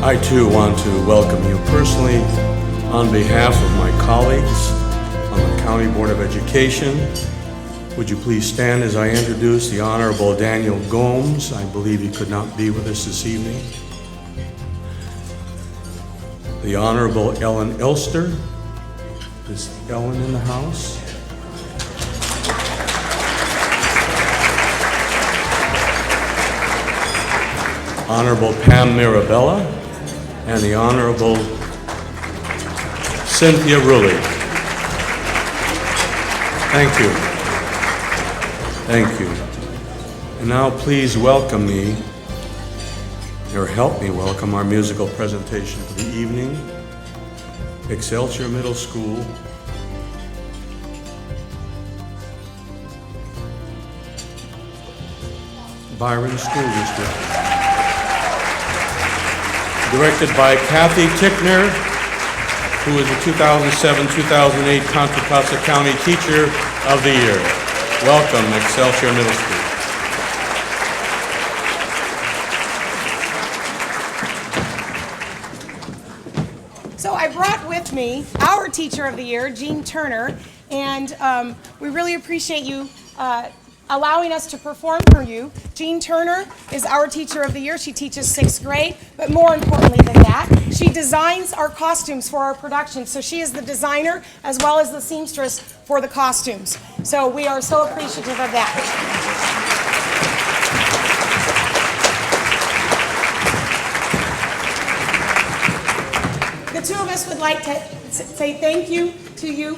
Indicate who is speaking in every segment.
Speaker 1: I too want to welcome you personally on behalf of my colleagues on the County Board of Education. Would you please stand as I introduce the Honorable Daniel Gomes. I believe he could not be with us this evening. The Honorable Ellen Elster. Is Ellen in the house? Honorable Pam Mirabella and the Honorable Cynthia Rulli. Thank you. Thank you. And now please welcome me, or help me welcome our musical presentation for the evening. Excelsior Middle School. Byron School District. Directed by Kathy Tickner, who is the 2007-2008 Contra Costa County Teacher of the Year. Welcome, Excelsior Middle School.
Speaker 2: So I brought with me our Teacher of the Year, Jean Turner, and we really appreciate you allowing us to perform for you. Jean Turner is our Teacher of the Year. She teaches 6th grade, but more importantly than that, she designs our costumes for our production. So she is the designer as well as the seamstress for the costumes. So we are so appreciative of that. The two of us would like to say thank you to you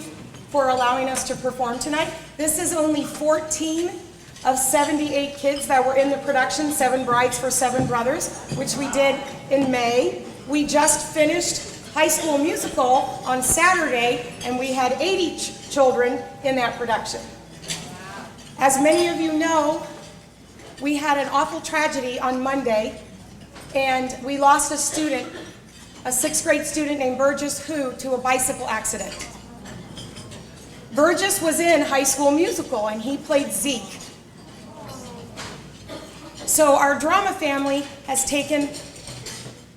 Speaker 2: for allowing us to perform tonight. This is only 14 of 78 kids that were in the production, 7 Brides for 7 Brothers, which we did in May. We just finished High School Musical on Saturday, and we had 80 children in that production. As many of you know, we had an awful tragedy on Monday, and we lost a student, a 6th grade student named Burgess Hu, to a bicycle accident. Burgess was in High School Musical, and he played Zeke. So our drama family has taken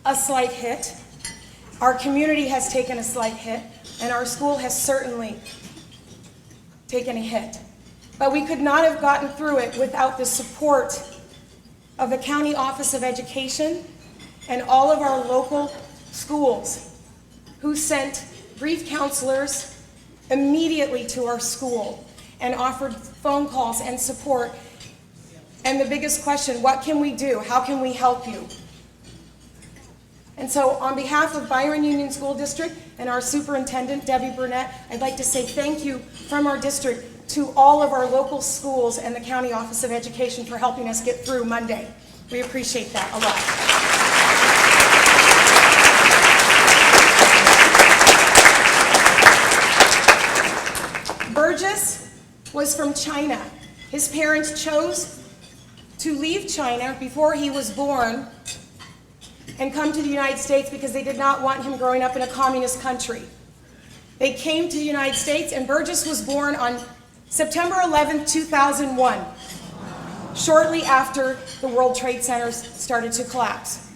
Speaker 2: a slight hit. Our community has taken a slight hit, and our school has certainly taken a hit. But we could not have gotten through it without the support of the County Office of Education and all of our local schools who sent grief counselors immediately to our school and offered phone calls and support. And the biggest question, what can we do? How can we help you? And so on behalf of Byron Union School District and our superintendent, Debbie Burnett, I'd like to say thank you from our district to all of our local schools and the County Office of Education for helping us get through Monday. We appreciate that a lot. Burgess was from China. His parents chose to leave China before he was born and come to the United States because they did not want him growing up in a communist country. They came to the United States, and Burgess was born on September 11, 2001, shortly after the World Trade Center started to collapse.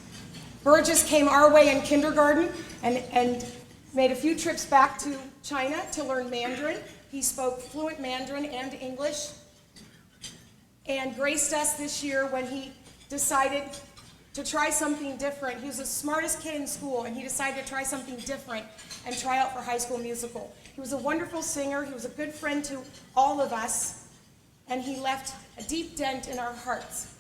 Speaker 2: Burgess came our way in kindergarten and made a few trips back to China to learn Mandarin. He spoke fluent Mandarin and English, and graced us this year when he decided to try something different. He was the smartest kid in school, and he decided to try something different and try out for High School Musical. He was a wonderful singer, he was a good friend to all of us, and he left a deep dent in our hearts.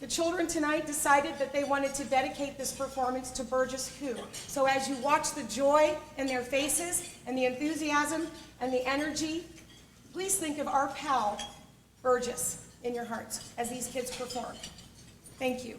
Speaker 2: The children tonight decided that they wanted to dedicate this performance to Burgess Hu. So as you watch the joy in their faces and the enthusiasm and the energy, please think of our pal, Burgess, in your hearts as these kids perform. Thank you.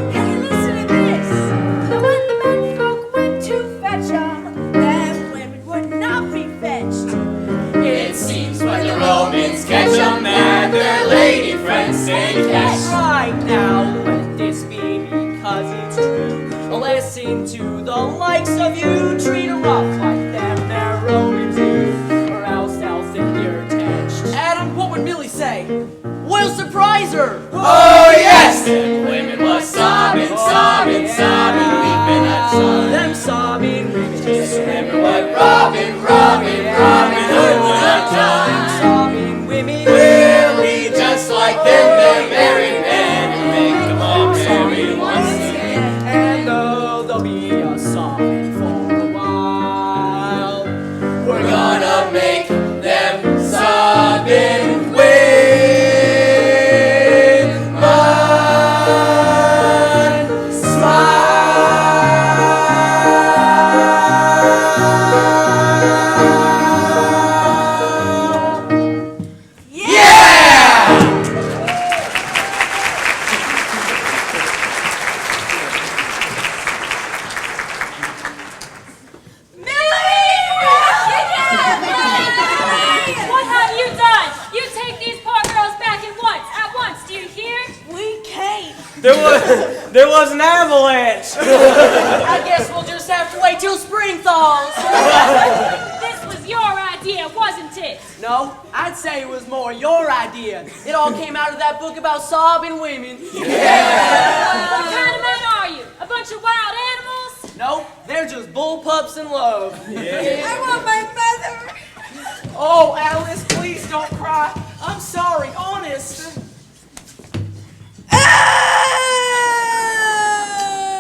Speaker 3: Hey, listen to this. likes of you treat 'em rough like them they're Romans do, or else they'll think you're attached. Adam, what would Millie say? We'll surprise her!
Speaker 4: Oh yes! And women was sobbing, sobbing, sobbing, weeping at sun.
Speaker 3: Them sobbing women
Speaker 4: Just remember what Robin Hood would have done.
Speaker 3: Sobbing women
Speaker 4: We'll be just like them, they're married men, and make them all married once again.
Speaker 3: and though there'll be a sobbing for a while,
Speaker 4: We're gonna make them sobbing with one smile. Yeah!
Speaker 5: What have you done? You take these poor girls back at once, do you hear?
Speaker 3: we can't.
Speaker 6: There was an avalanche.
Speaker 3: I guess we'll just have to wait till spring thaws.
Speaker 5: This was your idea, wasn't it?
Speaker 3: No, I'd say it was more your idea. It all came out of that book about sobbing women.
Speaker 5: What kind of men are you? A bunch of wild animals?
Speaker 3: Nope, they're just bull pups in love.
Speaker 2: I want my mother.
Speaker 3: Oh, Alice, please don't cry. I'm sorry, honest.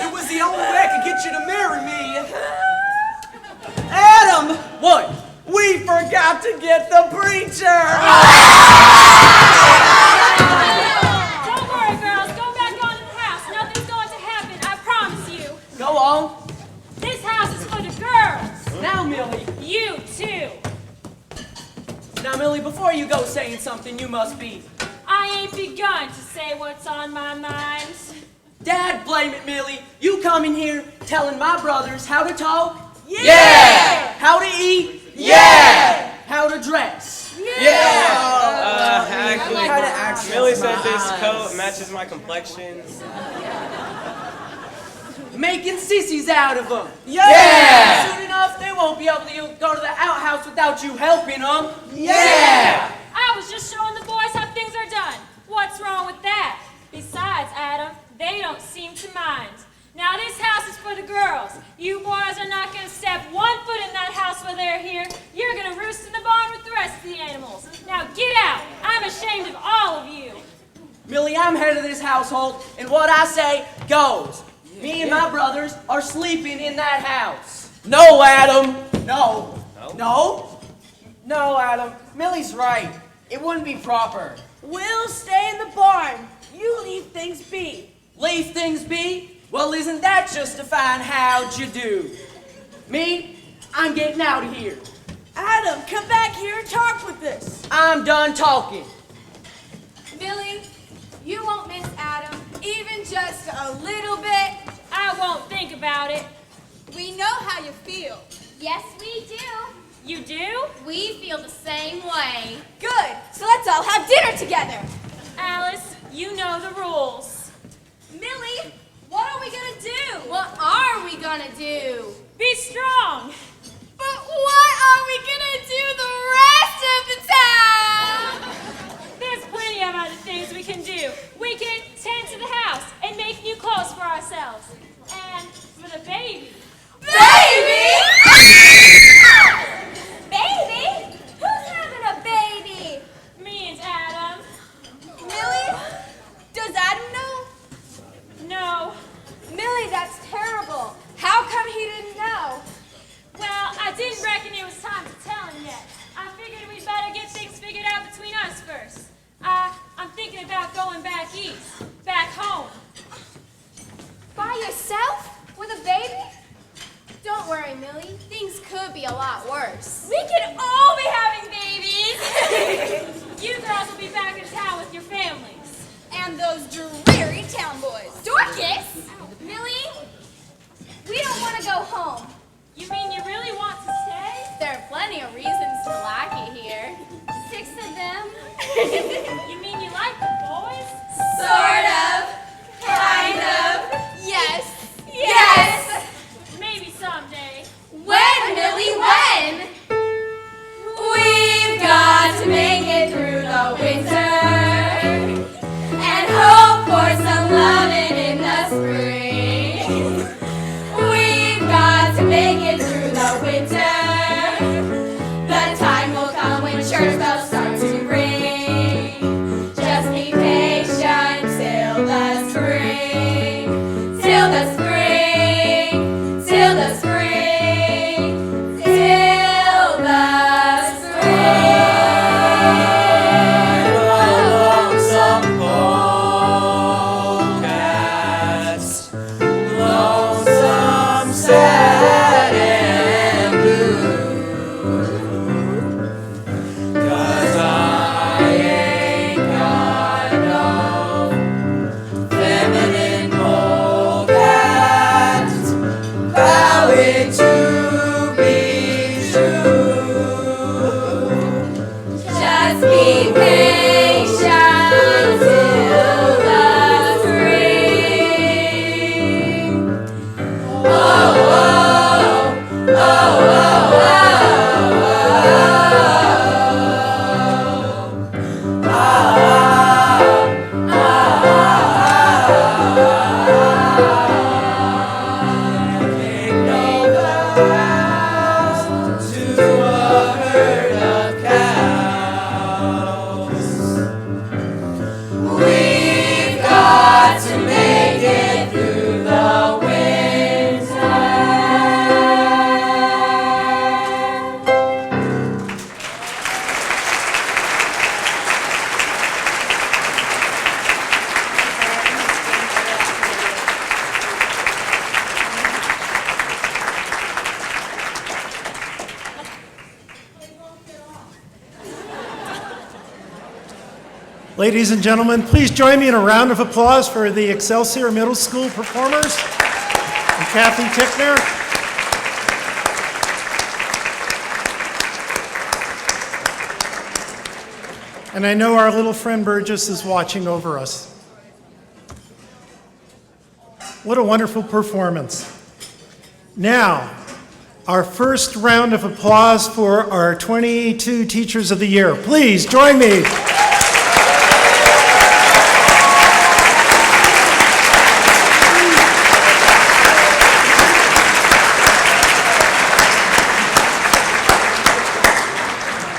Speaker 3: It was the only way I could get you to marry me. Adam! What? We forgot to get the preacher!
Speaker 5: Don't worry, girls. Go back on in the house. Nothing's going to happen, I promise you.
Speaker 3: Go on.
Speaker 5: This house is for the girls.
Speaker 3: Now, Millie.
Speaker 5: You, too.
Speaker 3: Now, Millie, before you go saying something, you must be.
Speaker 5: I ain't begun to say what's on my mind.
Speaker 3: Dad, blame it, Millie. You come in here telling my brothers how to talk.
Speaker 4: Yeah!
Speaker 3: How to eat.
Speaker 4: Yeah!
Speaker 3: How to dress.
Speaker 6: Actually, Millie said this coat matches my complexion.
Speaker 3: Making sissies out of them.
Speaker 4: Yeah!
Speaker 3: Soon enough, they won't be able to go to the outhouse without you helping them.
Speaker 4: Yeah!
Speaker 5: I was just showing the boys how things are done. What's wrong with that? Besides, Adam, they don't seem to mind. Now this house is for the girls. You boys are not going to step 1 foot in that house while they're here. You're going to roost in the barn with the rest of the animals. Now get out. I'm ashamed of all of you.
Speaker 3: Millie, I'm head of this household, and what I say goes. Me and my brothers are sleeping in that house.
Speaker 6: No, Adam.
Speaker 3: No. No?
Speaker 7: No, Adam. Millie's right. It wouldn't be proper.
Speaker 2: We'll stay in the barn. You leave things be.
Speaker 3: Leave things be? Well, isn't that justifying how'd you do? Me? I'm getting out of here.
Speaker 2: Adam, come back here and talk with us.
Speaker 3: I'm done talking.
Speaker 8: Millie, you won't miss Adam, even just a little bit.
Speaker 5: I won't think about it.
Speaker 8: We know how you feel. Yes, we do.
Speaker 5: You do?
Speaker 8: We feel the same way. Good. So let's all have dinner together.
Speaker 5: Alice, you know the rules.
Speaker 8: Millie, what are we gonna do? What are we gonna do?
Speaker 5: Be strong.
Speaker 8: But what are we gonna do the rest of the time?
Speaker 5: There's plenty of other things we can do. We can tend to the house and make new clothes for ourselves. And for the baby.
Speaker 8: Baby? Baby? Who's having a baby?
Speaker 5: Me and Adam.
Speaker 8: Millie? Does Adam know?
Speaker 5: No.
Speaker 8: Millie, that's terrible. How come he didn't know?
Speaker 5: Well, I didn't reckon it was time to tell him yet. I figured we'd better get things figured out between us first. I'm thinking about going back east. Back home.
Speaker 8: By yourself? With a baby? Don't worry, Millie. Things could be a lot worse.
Speaker 5: We can all be having babies. You girls will be back in town with your families.
Speaker 8: And those dreary town boys. Dorcas! Millie, we don't want to go home.
Speaker 5: You mean you really want to stay?
Speaker 8: There are plenty of reasons to like it here. 6 of them.
Speaker 5: You mean you like the boys?
Speaker 8: Sort of. Kind of. Yes. Yes.
Speaker 5: Maybe someday.
Speaker 9: Ladies and gentlemen, please join me in a round of applause for the Excelsior Middle School performers and Kathy Tickner. And I know our little friend Burgess is watching over us. What a wonderful performance. Now, our first round of applause for our 22 Teachers of the Year. Please join me.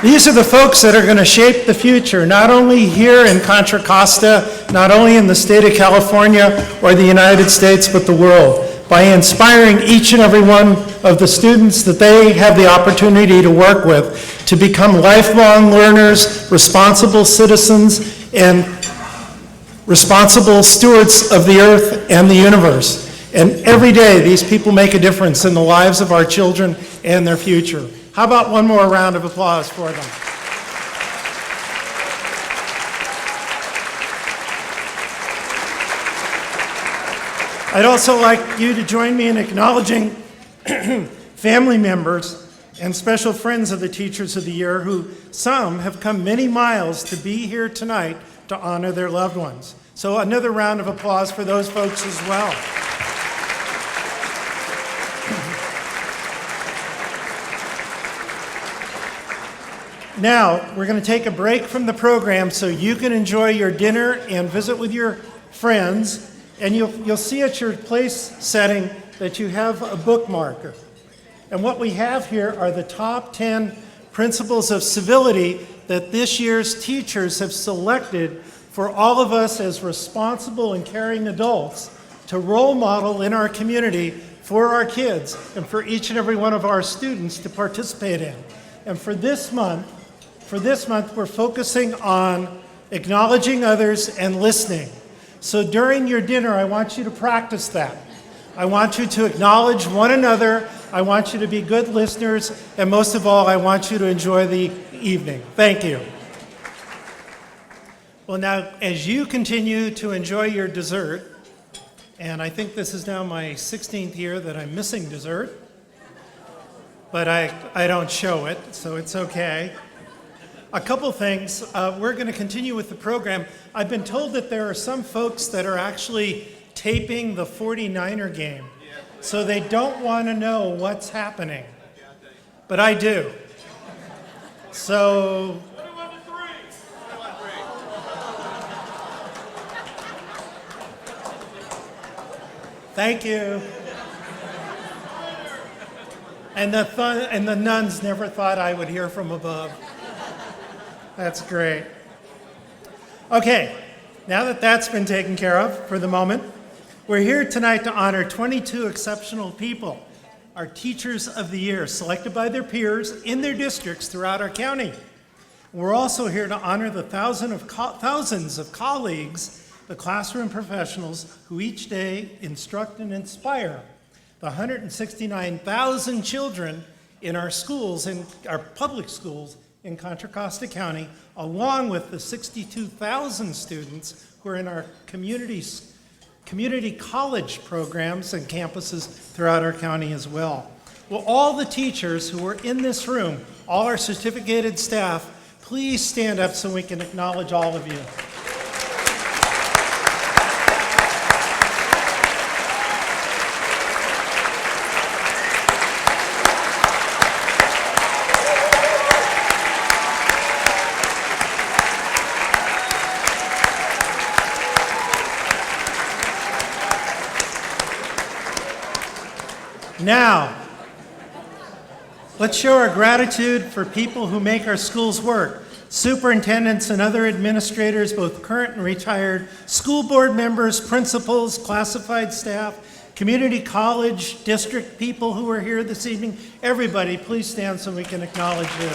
Speaker 9: These are the folks that are going to shape the future, not only here in Contra Costa, not only in the state of California or the United States, but the world, by inspiring each and every one of the students that they have the opportunity to work with to become lifelong learners, responsible citizens, and responsible stewards of the earth and the universe. And every day, these people make a difference in the lives of our children and their future. How about one more round of applause for them? I'd also like you to join me in acknowledging family members and special friends of the Teachers of the Year who some have come many miles to be here tonight to honor their loved ones. So another round of applause for those folks as well. Now, we're going to take a break from the program so you can enjoy your dinner and visit with your friends. And you'll see at your place setting that you have a bookmarker. And what we have here are the top 10 principles of civility that this year's teachers have selected for all of us as responsible and caring adults to role model in our community for our kids and for each and every one of our students to participate in. And for this month, we're focusing on acknowledging others and listening. So during your dinner, I want you to practice that. I want you to acknowledge one another. I want you to be good listeners. And most of all, I want you to enjoy the evening. Thank you. Well, now, as you continue to enjoy your dessert, and I think this is now my 16th year that I'm missing dessert, but I don't show it, so it's okay. A couple things. We're going to continue with the program. I've been told that there are some folks that are actually taping the 49er game, so they don't want to know what's happening. But I do. So... Thank you. And the nuns never thought I would hear from above. That's great. Okay, now that that's been taken care of for the moment, we're here tonight to honor 22 exceptional people, our Teachers of the Year, selected by their peers in their districts throughout our county. We're also here to honor the thousands of colleagues, the classroom professionals who each day instruct and inspire the 169,000 children in our schools, in our public schools in Contra Costa County, along with the 62,000 students who are in our community college programs and campuses throughout our county as well. Well, all the teachers who are in this room, all our certificated staff, please stand up so we can acknowledge all of you. Now, let's show our gratitude for people who make our schools work. Superintendents and other administrators, both current and retired, school board members, principals, classified staff, community college, district people who are here this evening. Everybody, please stand so we can acknowledge you.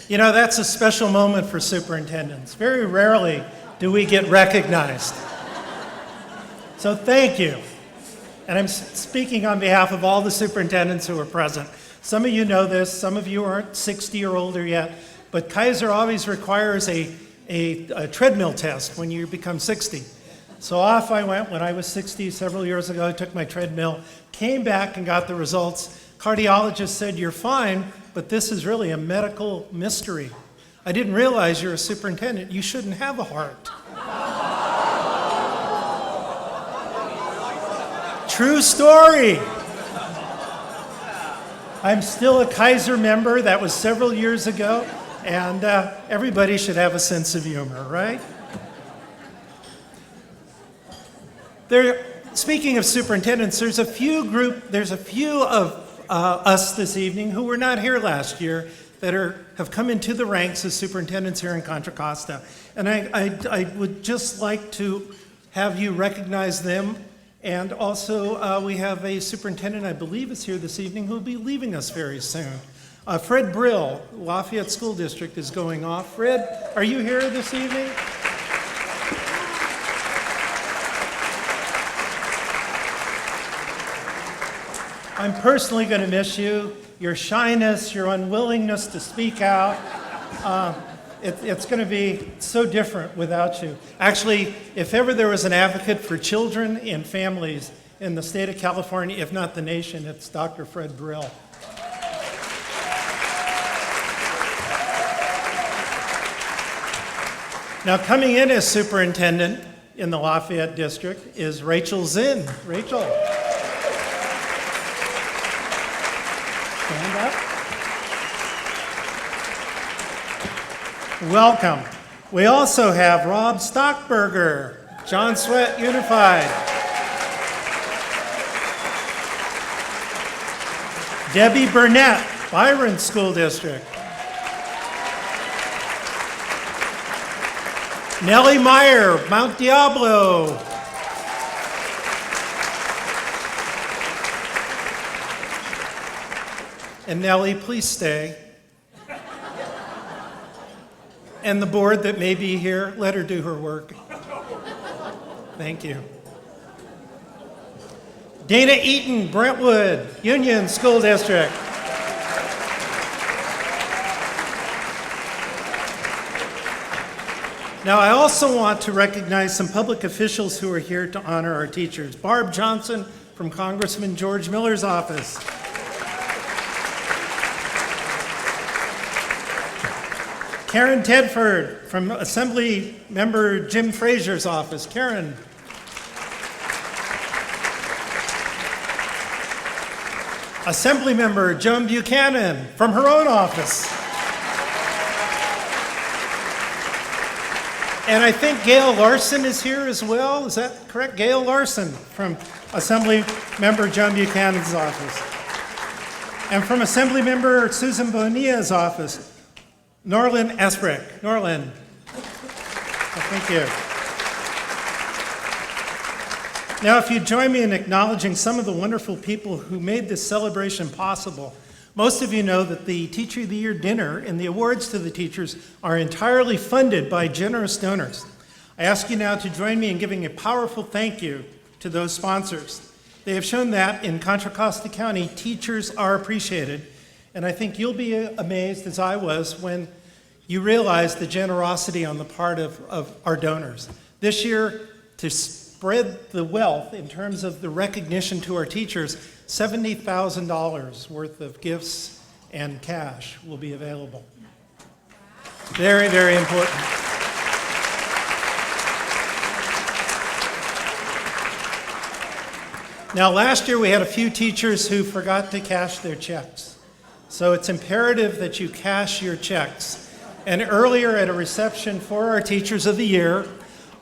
Speaker 9: You know, that's a special moment for superintendents. Very rarely do we get recognized. So thank you. And I'm speaking on behalf of all the superintendents who are present. Some of you know this, some of you aren't 60 or older yet, but Kaiser always requires a treadmill test when you become 60. So off I went when I was 60 several years ago. I took my treadmill, came back and got the results. Cardiologist said, "You're fine, but this is really a medical mystery. I didn't realize you're a superintendent. You shouldn't have a heart." True story. I'm still a Kaiser member. That was several years ago. And everybody should have a sense of humor, right? Speaking of superintendents, there's a few of us this evening who were not here last year that have come into the ranks as superintendents here in Contra Costa. And I would just like to have you recognize them. And also, we have a superintendent, I believe is here this evening, who will be leaving us very soon. Fred Brill, Lafayette School District, is going off. Fred, are you here this evening? I'm personally going to miss you, your shyness, your unwillingness to speak out. It's going to be so different without you. Actually, if ever there was an advocate for children and families in the state of California, if not the nation, it's Dr. Fred Brill. Now, coming in as superintendent in the Lafayette district is Rachel Zinn. Rachel. Stand up. Welcome. We also have Rob Stockberger, John Sweat Unified. Debbie Burnett, Byron School District. Nellie Meyer, Mount Diablo. And Nellie, please stay. And the board that may be here, let her do her work. Thank you. Dana Eaton, Brentwood, Union School District. Now, I also want to recognize some public officials who are here to honor our teachers. Barb Johnson from Congressman George Miller's office. Karen Tedford from Assembly Member Jim Frazier's office. Karen. Assembly Member Joan Buchanan from her own office. And I think Gail Larson is here as well. Is that correct? Gail Larson from Assembly Member Joan Buchanan's office. And from Assembly Member Susan Bonilla's office, Norlin Esprick. Norlin. Thank you. Now, if you join me in acknowledging some of the wonderful people who made this celebration possible. Most of you know that the Teacher of the Year dinner and the awards to the teachers are entirely funded by generous donors. I ask you now to join me in giving a powerful thank you to those sponsors. They have shown that in Contra Costa County, teachers are appreciated, and I think you'll be amazed, as I was, when you realize the generosity on the part of our donors. This year, to spread the wealth in terms of the recognition to our teachers, $70,000 worth of gifts and cash will be available. Very, very important. Now, last year we had a few teachers who forgot to cash their checks. So it's imperative that you cash your checks. And earlier at a reception for our Teachers of the Year,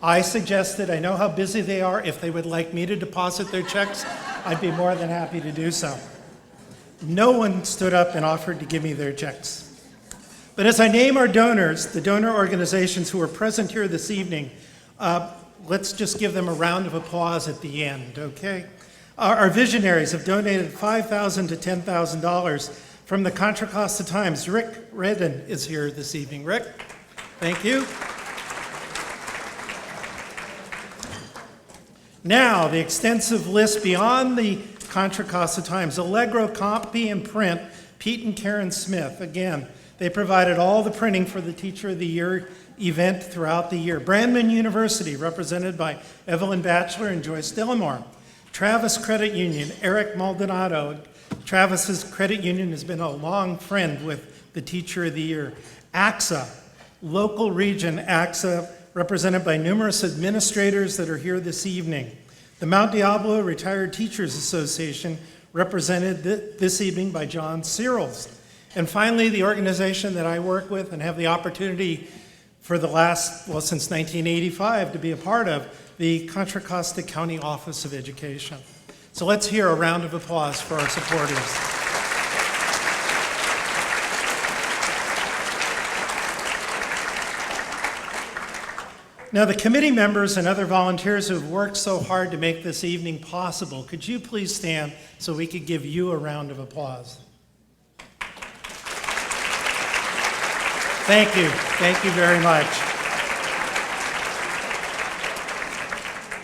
Speaker 9: I suggested, I know how busy they are, if they would like me to deposit their checks, I'd be more than happy to do so. No one stood up and offered to give me their checks. But as I name our donors, the donor organizations who are present here this evening, let's just give them a round of applause at the end, okay? Our visionaries have donated $5,000 to $10,000 from the Contra Costa Times. Rick Redden is here this evening. Rick, thank you. Now, the extensive list beyond the Contra Costa Times, Allegro Copy and Print, Pete and Karen Smith. Again, they provided all the printing for the Teacher of the Year event throughout the year. Brandman University, represented by Evelyn Batchelor and Joyce Dillamore. Travis Credit Union, Eric Maldonado. Travis's credit union has been a long friend with the Teacher of the Year. AXA, local region AXA, represented by numerous administrators that are here this evening. The Mount Diablo Retired Teachers Association, represented this evening by John Searles. And finally, the organization that I work with and have the opportunity for the last, well, since 1985 to be a part of, the Contra Costa County Office of Education. So let's hear a round of applause for our supporters. Now, the committee members and other volunteers who have worked so hard to make this evening possible, could you please stand so we could give you a round of applause? Thank you. Thank you very much.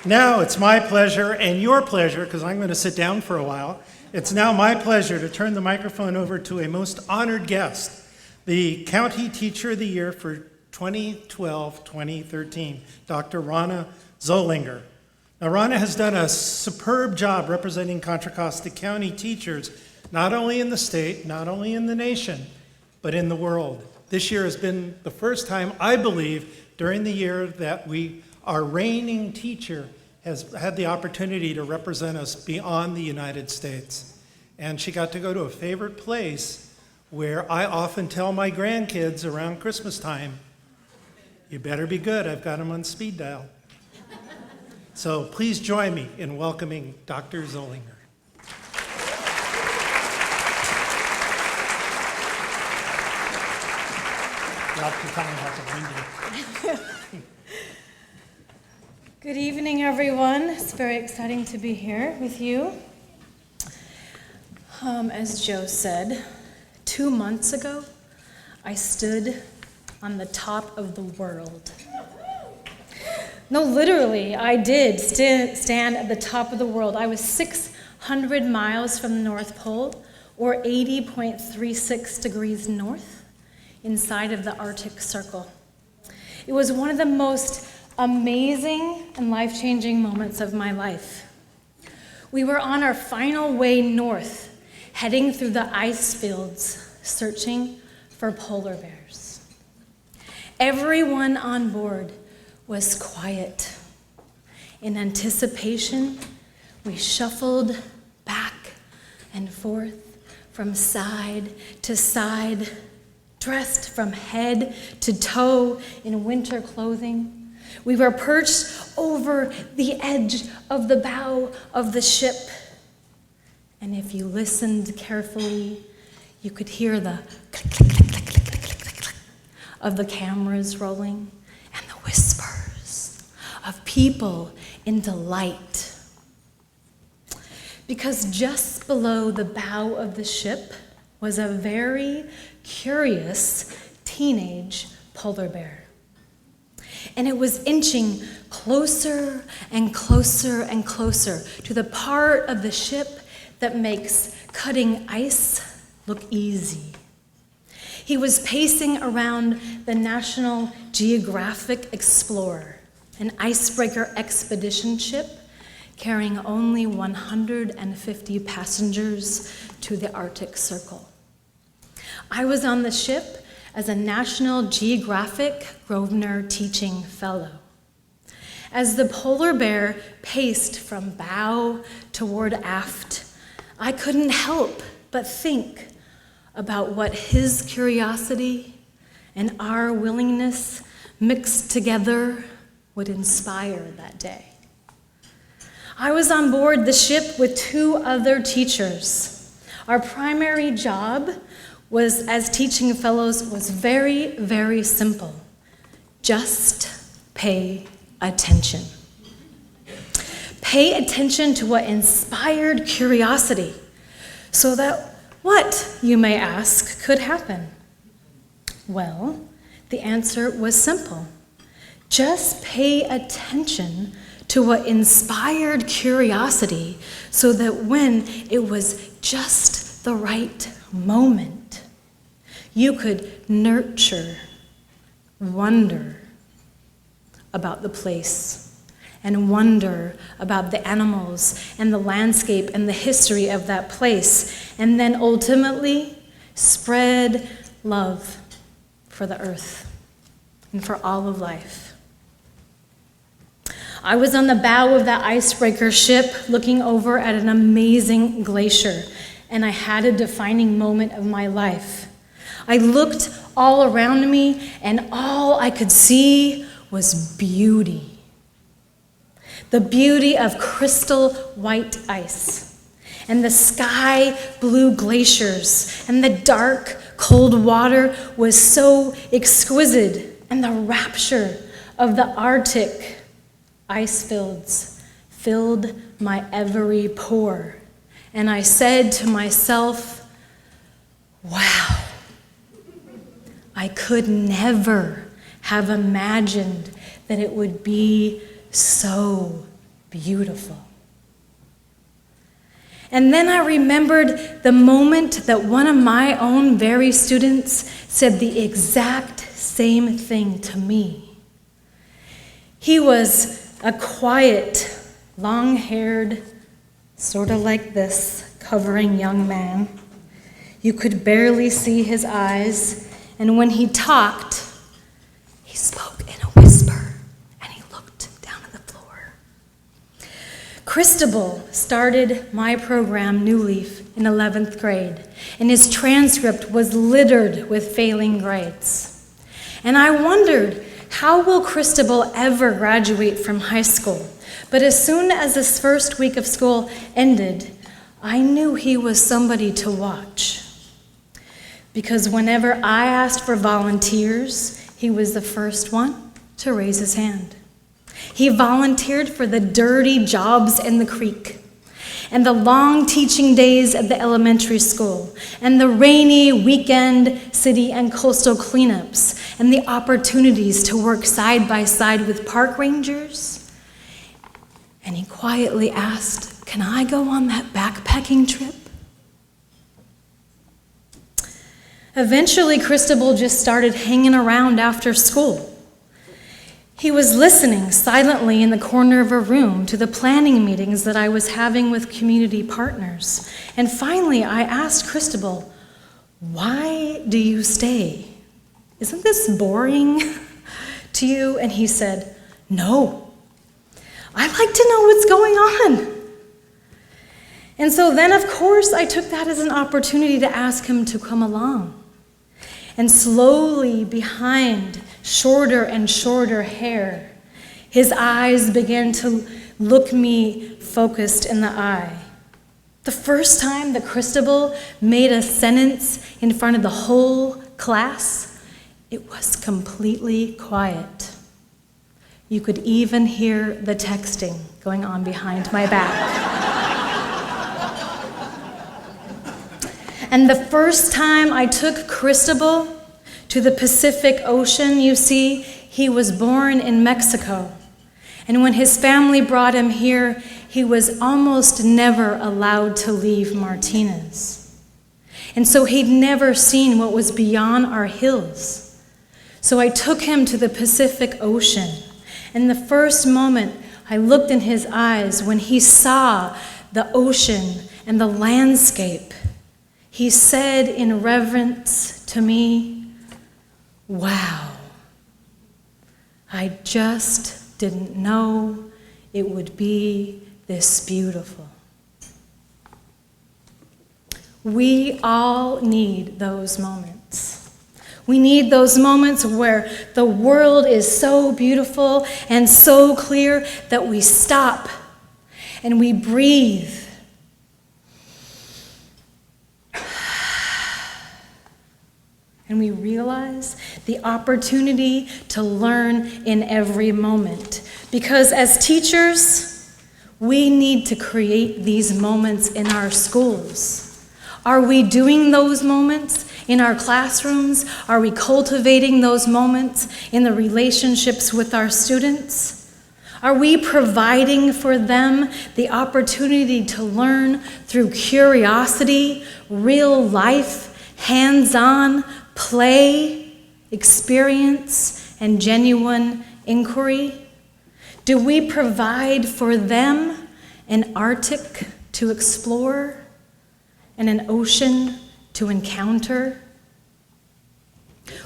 Speaker 9: Now it's my pleasure and your pleasure, because I'm going to sit down for a while. It's now my pleasure to turn the microphone over to a most honored guest, the County Teacher of the Year for 2012-2013, Dr. Rana Zollinger. Now, Rana has done a superb job representing Contra Costa County teachers, not only in the state, not only in the nation, but in the world. This year has been the first time, I believe, during the year that our reigning teacher has had the opportunity to represent us beyond the United States. And she got to go to a favorite place where I often tell my grandkids around Christmas time, you better be good, I've got them on speed dial. So please join me in welcoming Dr. Zollinger.
Speaker 10: Good evening, everyone. It's very exciting to be here with you. As Joe said, 2 months ago, I stood on the top of the world. No, literally, I did stand at the top of the world. I was 600 miles from the North Pole, or 80.36 degrees north, inside of the Arctic Circle. It was one of the most amazing and life-changing moments of my life. We were on our final way north, heading through the ice fields, searching for polar bears. Everyone on board was quiet. In anticipation, we shuffled back and forth from side to side, dressed from head to toe in winter clothing. We were perched over the edge of the bow of the ship. And if you listened carefully, you could hear the click, click, click, click, click, click, click, click of the cameras rolling and the whispers of people in delight. Because just below the bow of the ship was a very curious teenage polar bear. And it was inching closer and closer and closer to the part of the ship that makes cutting ice look easy. He was pacing around the National Geographic Explorer, an icebreaker expedition ship carrying only 150 passengers to the Arctic Circle. I was on the ship as a National Geographic Grosvenor Teaching Fellow. As the polar bear paced from bow toward aft, I couldn't help but think about what his curiosity and our willingness mixed together would inspire that day. I was on board the ship with 2 other teachers. Our primary job as teaching fellows was very, very simple. Just pay attention. Pay attention to what inspired curiosity, so that what, you may ask, could happen? Well, the answer was simple. Just pay attention to what inspired curiosity, so that when it was just the right moment, you could nurture wonder about the place, and wonder about the animals and the landscape and the history of that place, and then ultimately spread love for the earth and for all of life. I was on the bow of that icebreaker ship looking over at an amazing glacier, and I had a defining moment of my life. I looked all around me, and all I could see was beauty. The beauty of crystal white ice, and the sky blue glaciers, and the dark, cold water was so exquisite, and the rapture of the Arctic ice fields filled my every pore. And I said to myself, wow, I could never have imagined that it would be so beautiful. And then I remembered the moment that one of my own very students said the exact same thing to me. He was a quiet, long-haired, sort of like this, covering young man. You could barely see his eyes, and when he talked, he spoke in a whisper, and he looked down at the floor. Cristobal started my program, New Leaf, in 11th grade, and his transcript was littered with failing grades. And I wondered, how will Cristobal ever graduate from high school? But as soon as this first week of school ended, I knew he was somebody to watch. Because whenever I asked for volunteers, he was the first one to raise his hand. He volunteered for the dirty jobs in the creek, and the long teaching days at the elementary school, and the rainy weekend city and coastal cleanups, and the opportunities to work side by side with park rangers. And he quietly asked, "Can I go on that backpacking trip?" Eventually, Cristobal just started hanging around after school. He was listening silently in the corner of a room to the planning meetings that I was having with community partners. And finally, I asked Cristobal, "Why do you stay? Isn't this boring to you?" And he said, "No, I'd like to know what's going on." And so then, of course, I took that as an opportunity to ask him to come along. And slowly, behind shorter and shorter hair, his eyes began to look me focused in the eye. The first time that Cristobal made a sentence in front of the whole class, it was completely quiet. You could even hear the texting going on behind my back. And the first time I took Cristobal to the Pacific Ocean, you see, he was born in Mexico. And when his family brought him here, he was almost never allowed to leave Martinez. And so he'd never seen what was beyond our hills. So I took him to the Pacific Ocean. And the first moment I looked in his eyes when he saw the ocean and the landscape, he said in reverence to me, "Wow, I just didn't know it would be this beautiful." We all need those moments. We need those moments where the world is so beautiful and so clear that we stop and we breathe. And we realize the opportunity to learn in every moment. Because as teachers, we need to create these moments in our schools. Are we doing those moments in our classrooms? Are we cultivating those moments in the relationships with our students? Are we providing for them the opportunity to learn through curiosity, real life, hands-on, play, experience, and genuine inquiry? Do we provide for them an Arctic to explore and an ocean to encounter?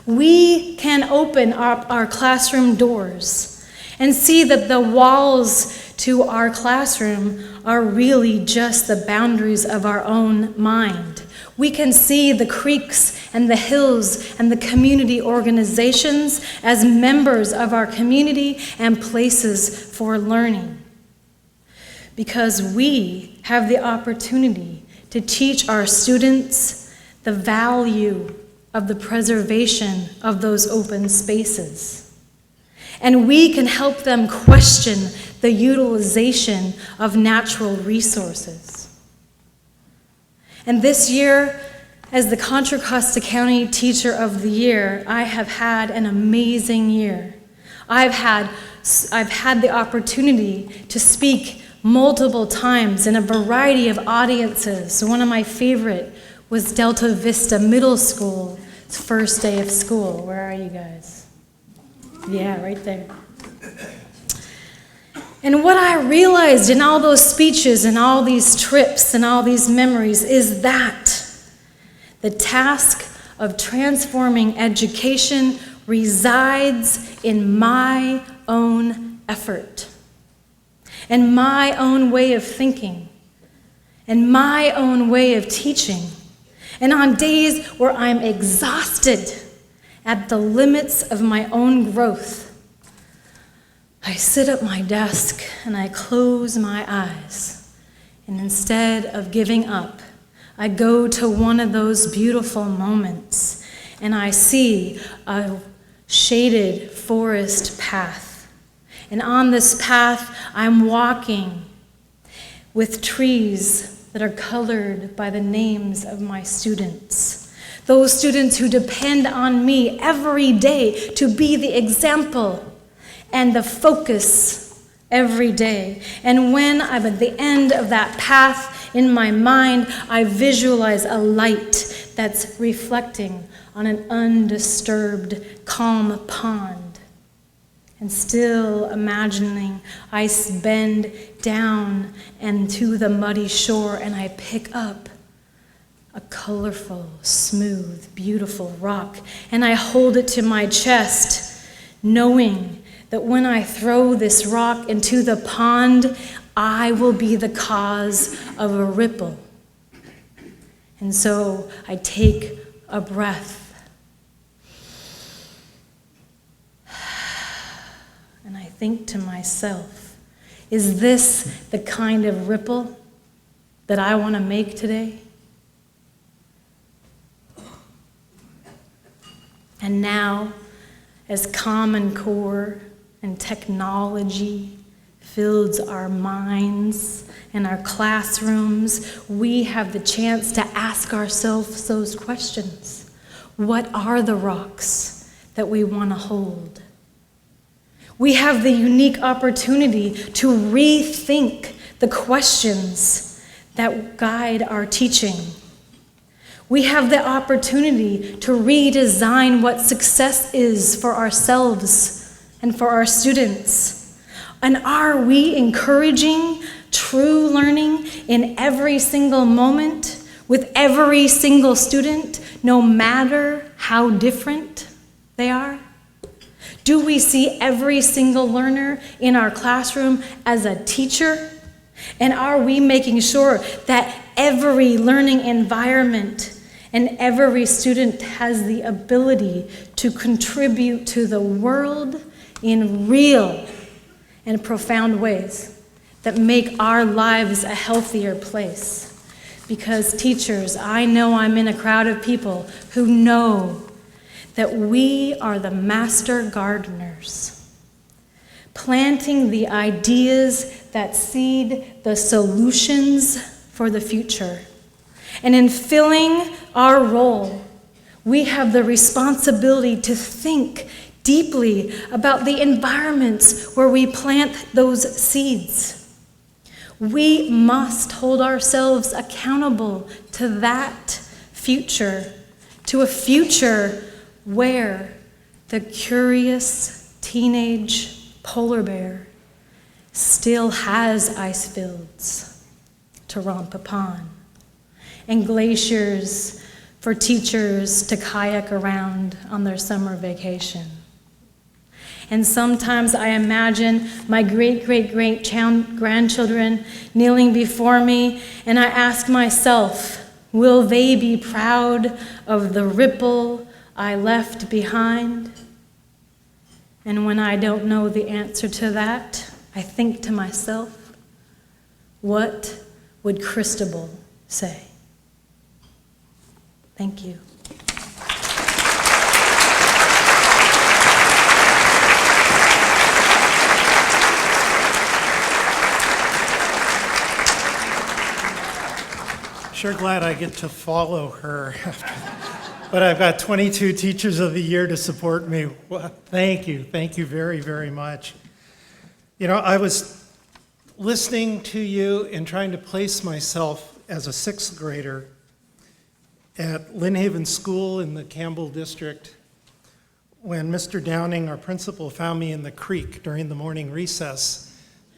Speaker 10: We can open up our classroom doors and see that the walls to our classroom are really just the boundaries of our own mind. We can see the creeks and the hills and the community organizations as members of our community and places for learning. Because we have the opportunity to teach our students the value of the preservation of those open spaces. And we can help them question the utilization of natural resources. And this year, as the Contra Costa County Teacher of the Year, I have had an amazing year. I've had the opportunity to speak multiple times in a variety of audiences. One of my favorite was Delta Vista Middle School, its first day of school. Where are you guys? Yeah, right there. And what I realized in all those speeches and all these trips and all these memories is that the task of transforming education resides in my own effort and my own way of thinking and my own way of teaching. And on days where I'm exhausted at the limits of my own growth, I sit at my desk and I close my eyes. And instead of giving up, I go to one of those beautiful moments and I see a shaded forest path. And on this path, I'm walking with trees that are colored by the names of my students. Those students who depend on me every day to be the example and the focus every day. And when I'm at the end of that path in my mind, I visualize a light that's reflecting on an undisturbed, calm pond. And still imagining I bend down and to the muddy shore and I pick up a colorful, smooth, beautiful rock. And I hold it to my chest, knowing that when I throw this rock into the pond, I will be the cause of a ripple. And so I take a breath. And I think to myself, is this the kind of ripple that I want to make today? And now, as Common Core and technology fills our minds and our classrooms, we have the chance to ask ourselves those questions. What are the rocks that we want to hold? We have the unique opportunity to rethink the questions that guide our teaching. We have the opportunity to redesign what success is for ourselves and for our students. And are we encouraging true learning in every single moment with every single student, no matter how different they are? Do we see every single learner in our classroom as a teacher? And are we making sure that every learning environment and every student has the ability to contribute to the world in real and profound ways that make our lives a healthier place? Because teachers, I know I'm in a crowd of people who know that we are the master gardeners, planting the ideas that seed the solutions for the future. And in filling our role, we have the responsibility to think deeply about the environments where we plant those seeds. We must hold ourselves accountable to that future, to a future where the curious teenage polar bear still has ice fields to romp upon, and glaciers for teachers to kayak around on their summer vacation. And sometimes I imagine my great-great-great-grandchildren kneeling before me, and I ask myself, will they be proud of the ripple I left behind? And when I don't know the answer to that, I think to myself, what would Christabel say? Thank you.
Speaker 9: Sure glad I get to follow her after that. But I've got 22 Teachers of the Year to support me. Well, thank you very, very much. You know, I was listening to you and trying to place myself as a sixth grader at Lynn Haven School in the Campbell District when Mr. Downing, our principal, found me in the creek during the morning recess.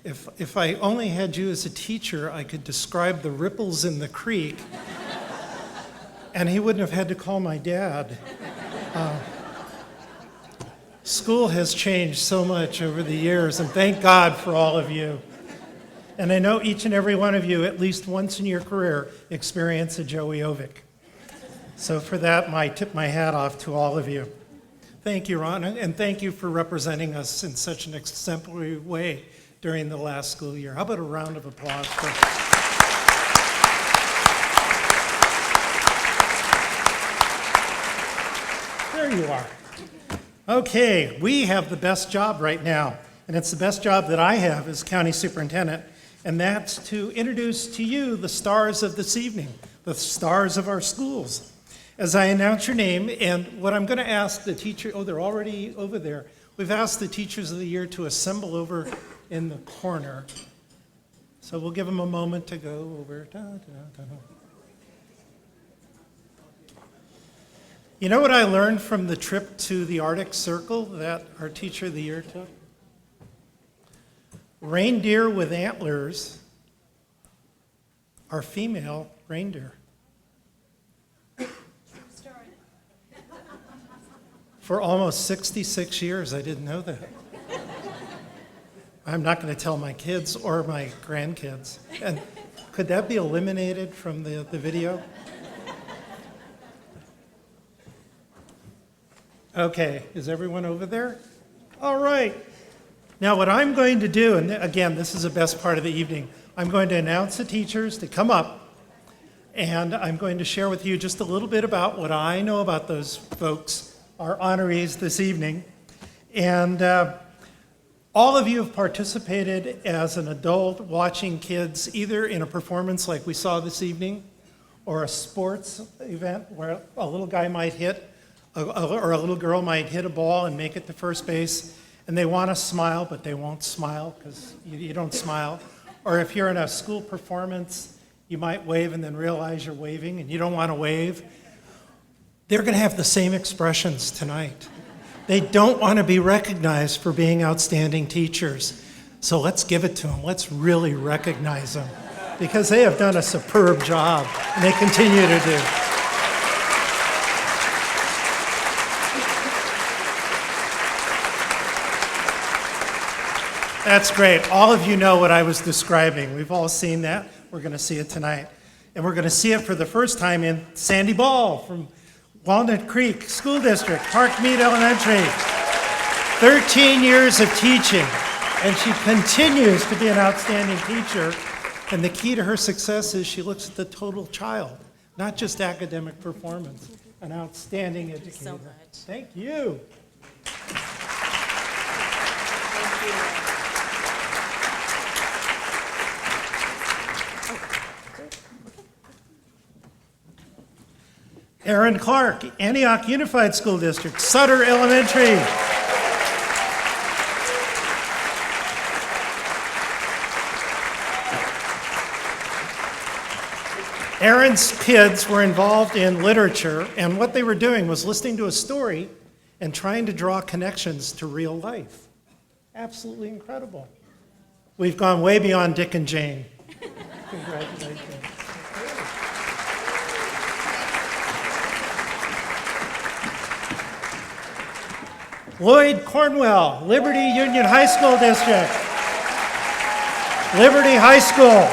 Speaker 9: If I only had you as a teacher, I could describe the ripples in the creek, and he wouldn't have had to call my dad. School has changed so much over the years, and thank God for all of you. And I know each and every one of you, at least once in your career, experience a Joey Ovick. So for that, I tip my hat off to all of you. Thank you, Ron, and thank you for representing us in such an exemplary way during the last school year. How about a round of applause for... There you are. Okay, we have the best job right now, and it's the best job that I have as county superintendent, and that's to introduce to you the stars of this evening, the stars of our schools. As I announce your name, and what I'm going to ask the teacher, oh, they're already over there. We've asked the Teachers of the Year to assemble over in the corner. So we'll give them a moment to go over. You know what I learned from the trip to the Arctic Circle that our Teacher of the Year took? Reindeer with antlers are female reindeer. For almost 66 years, I didn't know that. I'm not going to tell my kids or my grandkids. And could that be eliminated from the video? Okay, is everyone over there? All right. Now what I'm going to do, and again, this is the best part of the evening, I'm going to announce the teachers to come up, and I'm going to share with you just a little bit about what I know about those folks, our honorees this evening. And all of you have participated as an adult watching kids either in a performance like we saw this evening or a sports event where a little guy might hit or a little girl might hit a ball and make it to first base, and they want to smile, but they won't smile because you don't smile. Or if you're in a school performance, you might wave and then realize you're waving and you don't want to wave. They're going to have the same expressions tonight. They don't want to be recognized for being outstanding teachers. So let's give it to them. Let's really recognize them because they have done a superb job and they continue to do. That's great. All of you know what I was describing. We've all seen that. We're going to see it tonight. And we're going to see it for the first time in Sandy Ball from Walnut Creek School District, Parkmead Elementary. 13 years of teaching, and she continues to be an outstanding teacher. And the key to her success is she looks at the total child, not just academic performance. An outstanding educator.
Speaker 11: Thank you so much.
Speaker 9: Thank you.
Speaker 11: Thank you.
Speaker 9: Aaron Clark, Antioch Unified School District, Sutter Elementary. Aaron's kids were involved in literature, and what they were doing was listening to a story and trying to draw connections to real life. Absolutely incredible. We've gone way beyond Dick and Jane. Congratulations. Lloyd Cornwell, Liberty Union High School District. Liberty High School.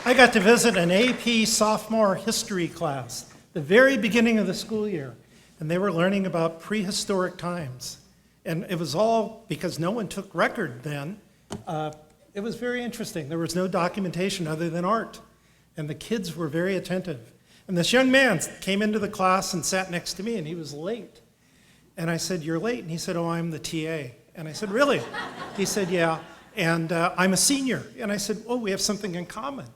Speaker 9: I got to visit an AP sophomore history class, the very beginning of the school year, and they were learning about prehistoric times. And it was all because no one took record then. It was very interesting. There was no documentation other than art, and the kids were very attentive. And this young man came into the class and sat next to me, and he was late. And I said, "You're late?" And he said, "Oh, I'm the TA." And I said, "Really?" He said, "Yeah. And I'm a senior." And I said, "Oh, we have something in common."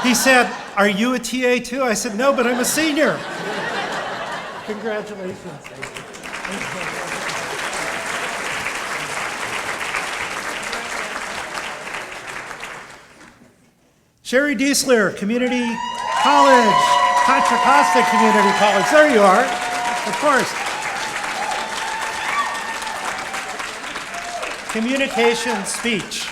Speaker 9: He said, "Are you a TA too?" I said, "No, but I'm a senior." Congratulations. Sherry Diesler, Community College, Contra Costa Community College. There you are, of course. Communication, speech.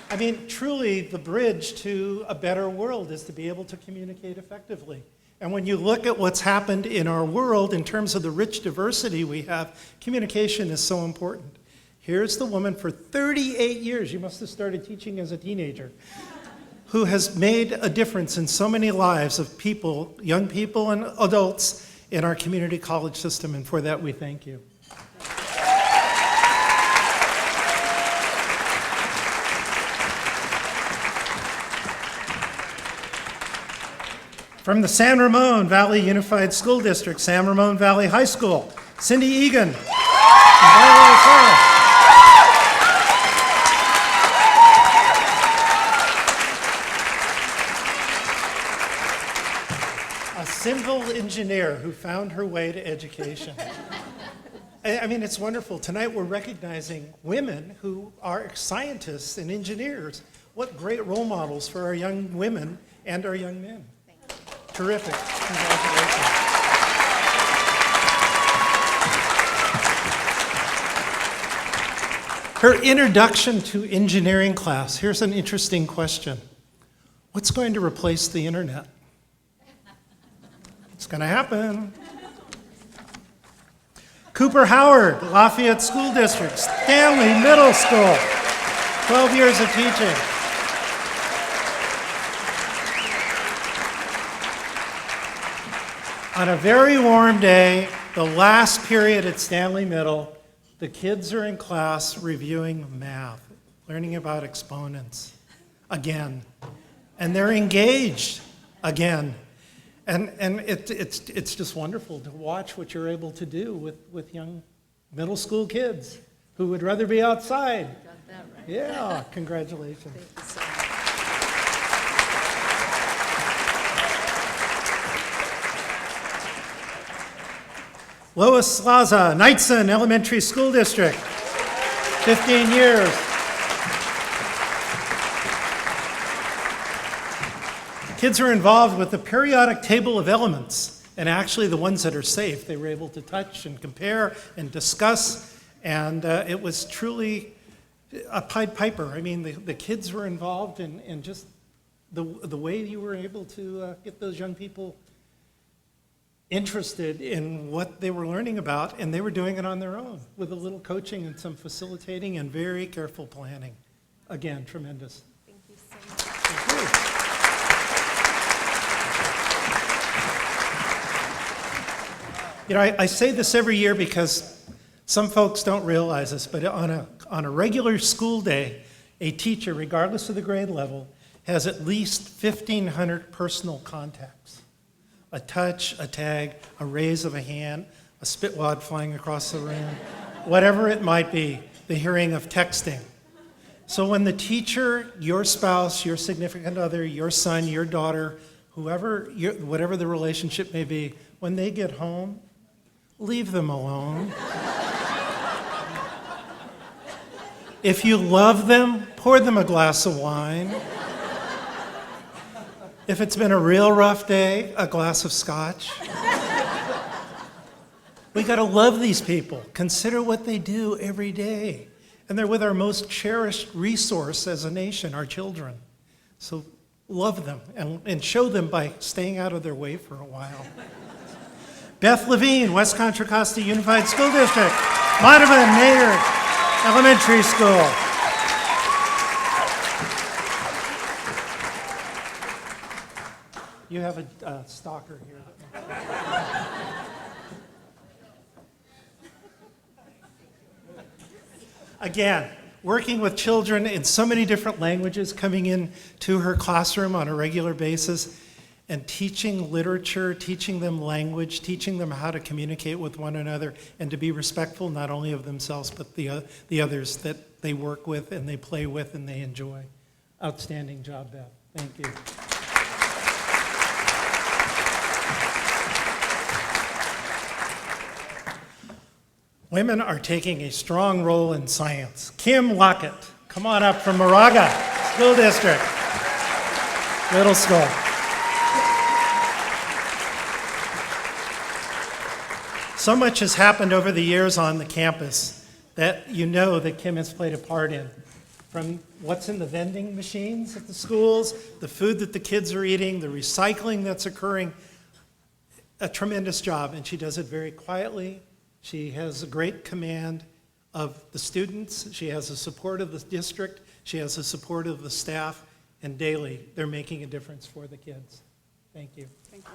Speaker 9: I mean, truly, the bridge to a better world is to be able to communicate effectively. And when you look at what's happened in our world in terms of the rich diversity we have, communication is so important. Here's the woman for 38 years, you must have started teaching as a teenager, who has made a difference in so many lives of people, young people and adults in our community college system, and for that we thank you. From the San Ramon Valley Unified School District, San Ramon Valley High School, Cindy Egan. A civil engineer who found her way to education. I mean, it's wonderful. Tonight we're recognizing women who are scientists and engineers. What great role models for our young women and our young men. Terrific. Congratulations. Her introduction to engineering class. Here's an interesting question. What's going to replace the internet? It's going to happen. Cooper Howard, Lafayette School District, Stanley Middle School, 12 years of teaching. On a very warm day, the last period at Stanley Middle, the kids are in class reviewing math, learning about exponents again. And they're engaged again. And it's just wonderful to watch what you're able to do with young middle school kids who would rather be outside.
Speaker 11: Got that right.
Speaker 9: Yeah, congratulations.
Speaker 11: Thank you so much.
Speaker 9: Lois Slaza, Knightson Elementary School District, 15 years. Kids are involved with the periodic table of elements, and actually the ones that are safe, they were able to touch and compare and discuss, and it was truly a Pied Piper. I mean, the kids were involved in just the way you were able to get those young people interested in what they were learning about, and they were doing it on their own with a little coaching and some facilitating and very careful planning. Again, tremendous.
Speaker 11: Thank you so much.
Speaker 9: Thank you. You know, I say this every year because some folks don't realize this, but on a regular school day, a teacher, regardless of the grade level, has at least 1,500 personal contacts. A touch, a tag, a raise of a hand, a spitwad flying across the room, whatever it might be, the hearing of texting. So when the teacher, your spouse, your significant other, your son, your daughter, whatever the relationship may be, when they get home, leave them alone. If you love them, pour them a glass of wine. If it's been a real rough day, a glass of scotch. We got to love these people. Consider what they do every day. And they're with our most cherished resource as a nation, our children. So love them and show them by staying out of their way for a while. Beth Levine, West Contra Costa Unified School District. Monovan Mayer Elementary School. You have a stalker here. Again, working with children in so many different languages, coming in to her classroom on a regular basis and teaching literature, teaching them language, teaching them how to communicate with one another and to be respectful not only of themselves but the others that they work with and they play with and they enjoy. Outstanding job, Beth. Thank you. Women are taking a strong role in science. Kim Lockett, come on up from Moraga School District, middle school. So much has happened over the years on the campus that you know that Kim has played a part in. From what's in the vending machines at the schools, the food that the kids are eating, the recycling that's occurring, a tremendous job, and she does it very quietly. She has a great command of the students. She has the support of the district. She has the support of the staff. And daily, they're making a difference for the kids. Thank you.
Speaker 11: Thank you.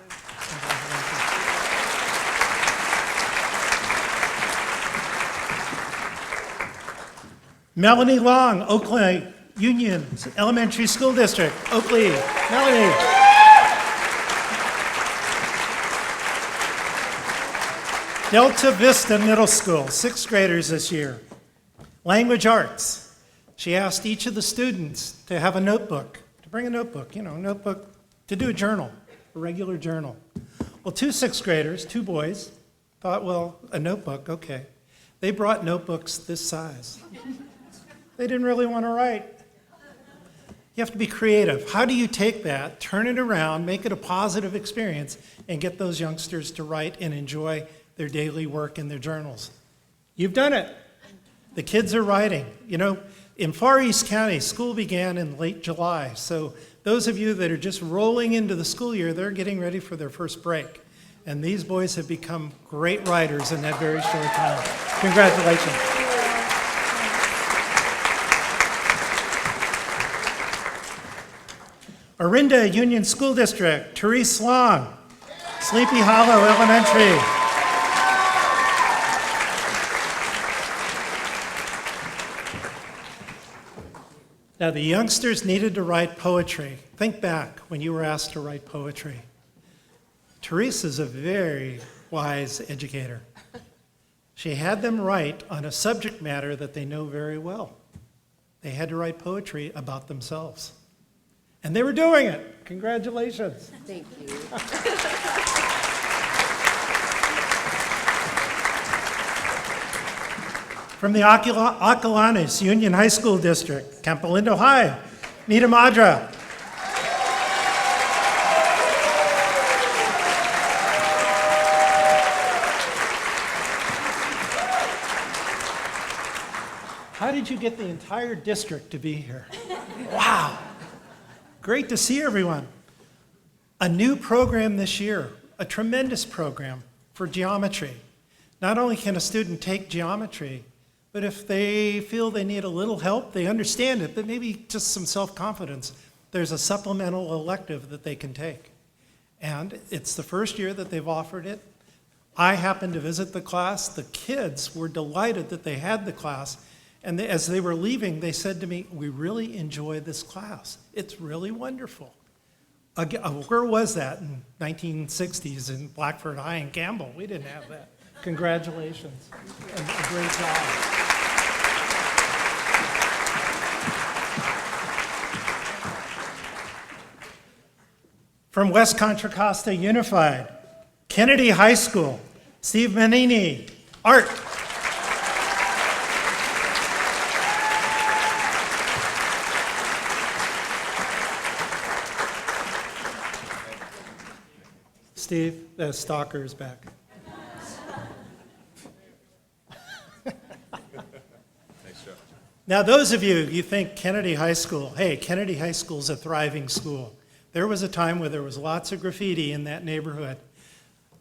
Speaker 9: Melanie Long, Oakley Union Elementary School District. Oakley, Melanie. Delta Vista Middle School, 6th graders this year. Language arts. She asked each of the students to have a notebook, to bring a notebook, notebook, to do a journal, a regular journal. Well, 2 6th graders, 2 boys, thought, well, a notebook, okay. They brought notebooks this size. They didn't really want to write. You have to be creative. How do you take that, turn it around, make it a positive experience, and get those youngsters to write and enjoy their daily work in their journals? You've done it. The kids are writing. In Far East County, school began in late July. So those of you that are just rolling into the school year, they're getting ready for their first break. And these boys have become great writers in that very short time. Congratulations. Orinda Union School District, Therese Long, Sleepy Hollow Elementary. Now, the youngsters needed to write poetry. Think back when you were asked to write poetry. Therese is a very wise educator. She had them write on a subject matter that they know very well. They had to write poetry about themselves. And they were doing it. Congratulations.
Speaker 11: Thank you.
Speaker 9: From the Acalanes Union High School District, Campo Lindo High, Nita Madra. How did you get the entire district to be here? Wow. Great to see everyone. A new program this year, a tremendous program for geometry. Not only can a student take geometry, but if they feel they need a little help, they understand it, but maybe just some self-confidence, there's a supplemental elective that they can take. And it's the first year that they've offered it. I happened to visit the class. The kids were delighted that they had the class. And as they were leaving, they said to me, we really enjoy this class. It's really wonderful. Where was that in 1960s in Blackford High and Campbell? We didn't have that. Congratulations. And a great job. From West Contra Costa Unified, Kennedy High School, Steve Manini, art. Steve, the stalker is back. Now, those of you think Kennedy High School, hey, Kennedy High School is a thriving school. There was a time where there was lots of graffiti in that neighborhood.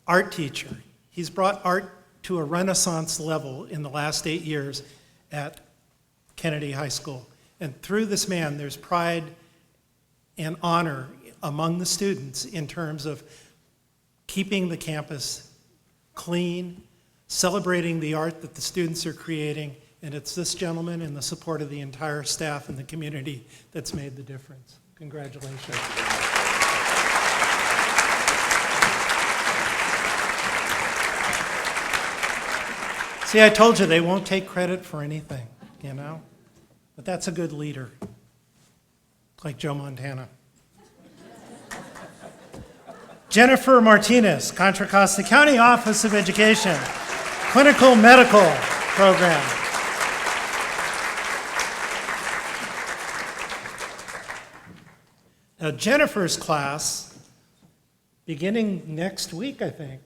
Speaker 9: Art teacher. He's brought art to a Renaissance level in the last 8 years at Kennedy High School. And through this man, there's pride and honor among the students in terms of keeping the campus clean, celebrating the art that the students are creating, and it's this gentleman and the support of the entire staff and the community that's made the difference. Congratulations. See, I told you they won't take credit for anything, you know? But that's a good leader, like Joe Montana. Jennifer Martinez, Contra Costa County Office of Education, Clinical Medical Program. Now, Jennifer's class, beginning next week, I think,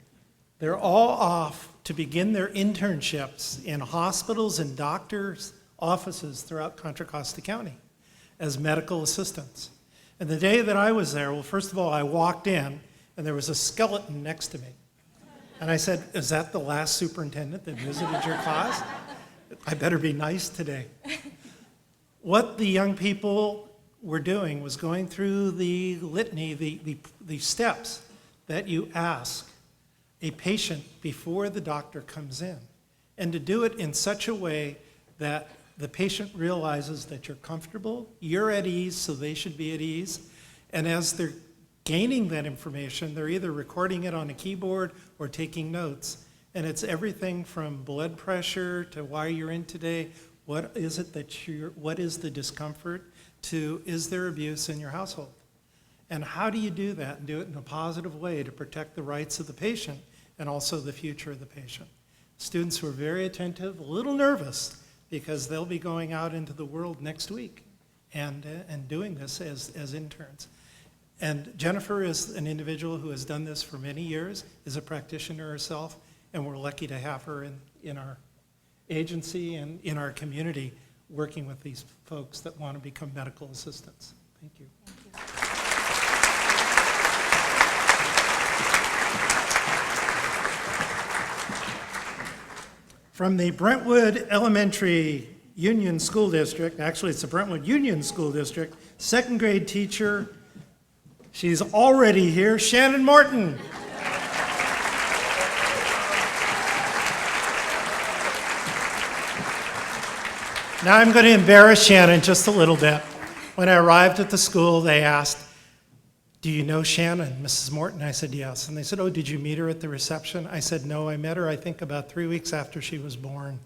Speaker 9: they're all off to begin their internships in hospitals and doctors' offices throughout Contra Costa County as medical assistants. And the day that I was there, well, first of all, I walked in, and there was a skeleton next to me. And I said, is that the last superintendent that visited your class? I better be nice today. What the young people were doing was going through the litany, the steps that you ask a patient before the doctor comes in, and to do it in such a way that the patient realizes that you're comfortable, you're at ease, so they should be at ease, and as they're gaining that information, they're either recording it on a keyboard or taking notes, and it's everything from blood pressure to why you're in today, what is the discomfort, to is there abuse in your household? And how do you do that and do it in a positive way to protect the rights of the patient and also the future of the patient? Students were very attentive, a little nervous, because they'll be going out into the world next week and doing this as interns. And Jennifer is an individual who has done this for many years, is a practitioner herself, and we're lucky to have her in our agency and in our community working with these folks that want to become medical assistants. Thank you. From the Brentwood Elementary Union School District, actually it's the Brentwood Union School District, second grade teacher, she's already here, Shannon Morton. Now I'm going to embarrass Shannon just a little bit. When I arrived at the school, they asked, do you know Shannon, Mrs. Morton? I said, yes. And they said, oh, did you meet her at the reception? I said, no, I met her, I think, about 3 weeks after she was born.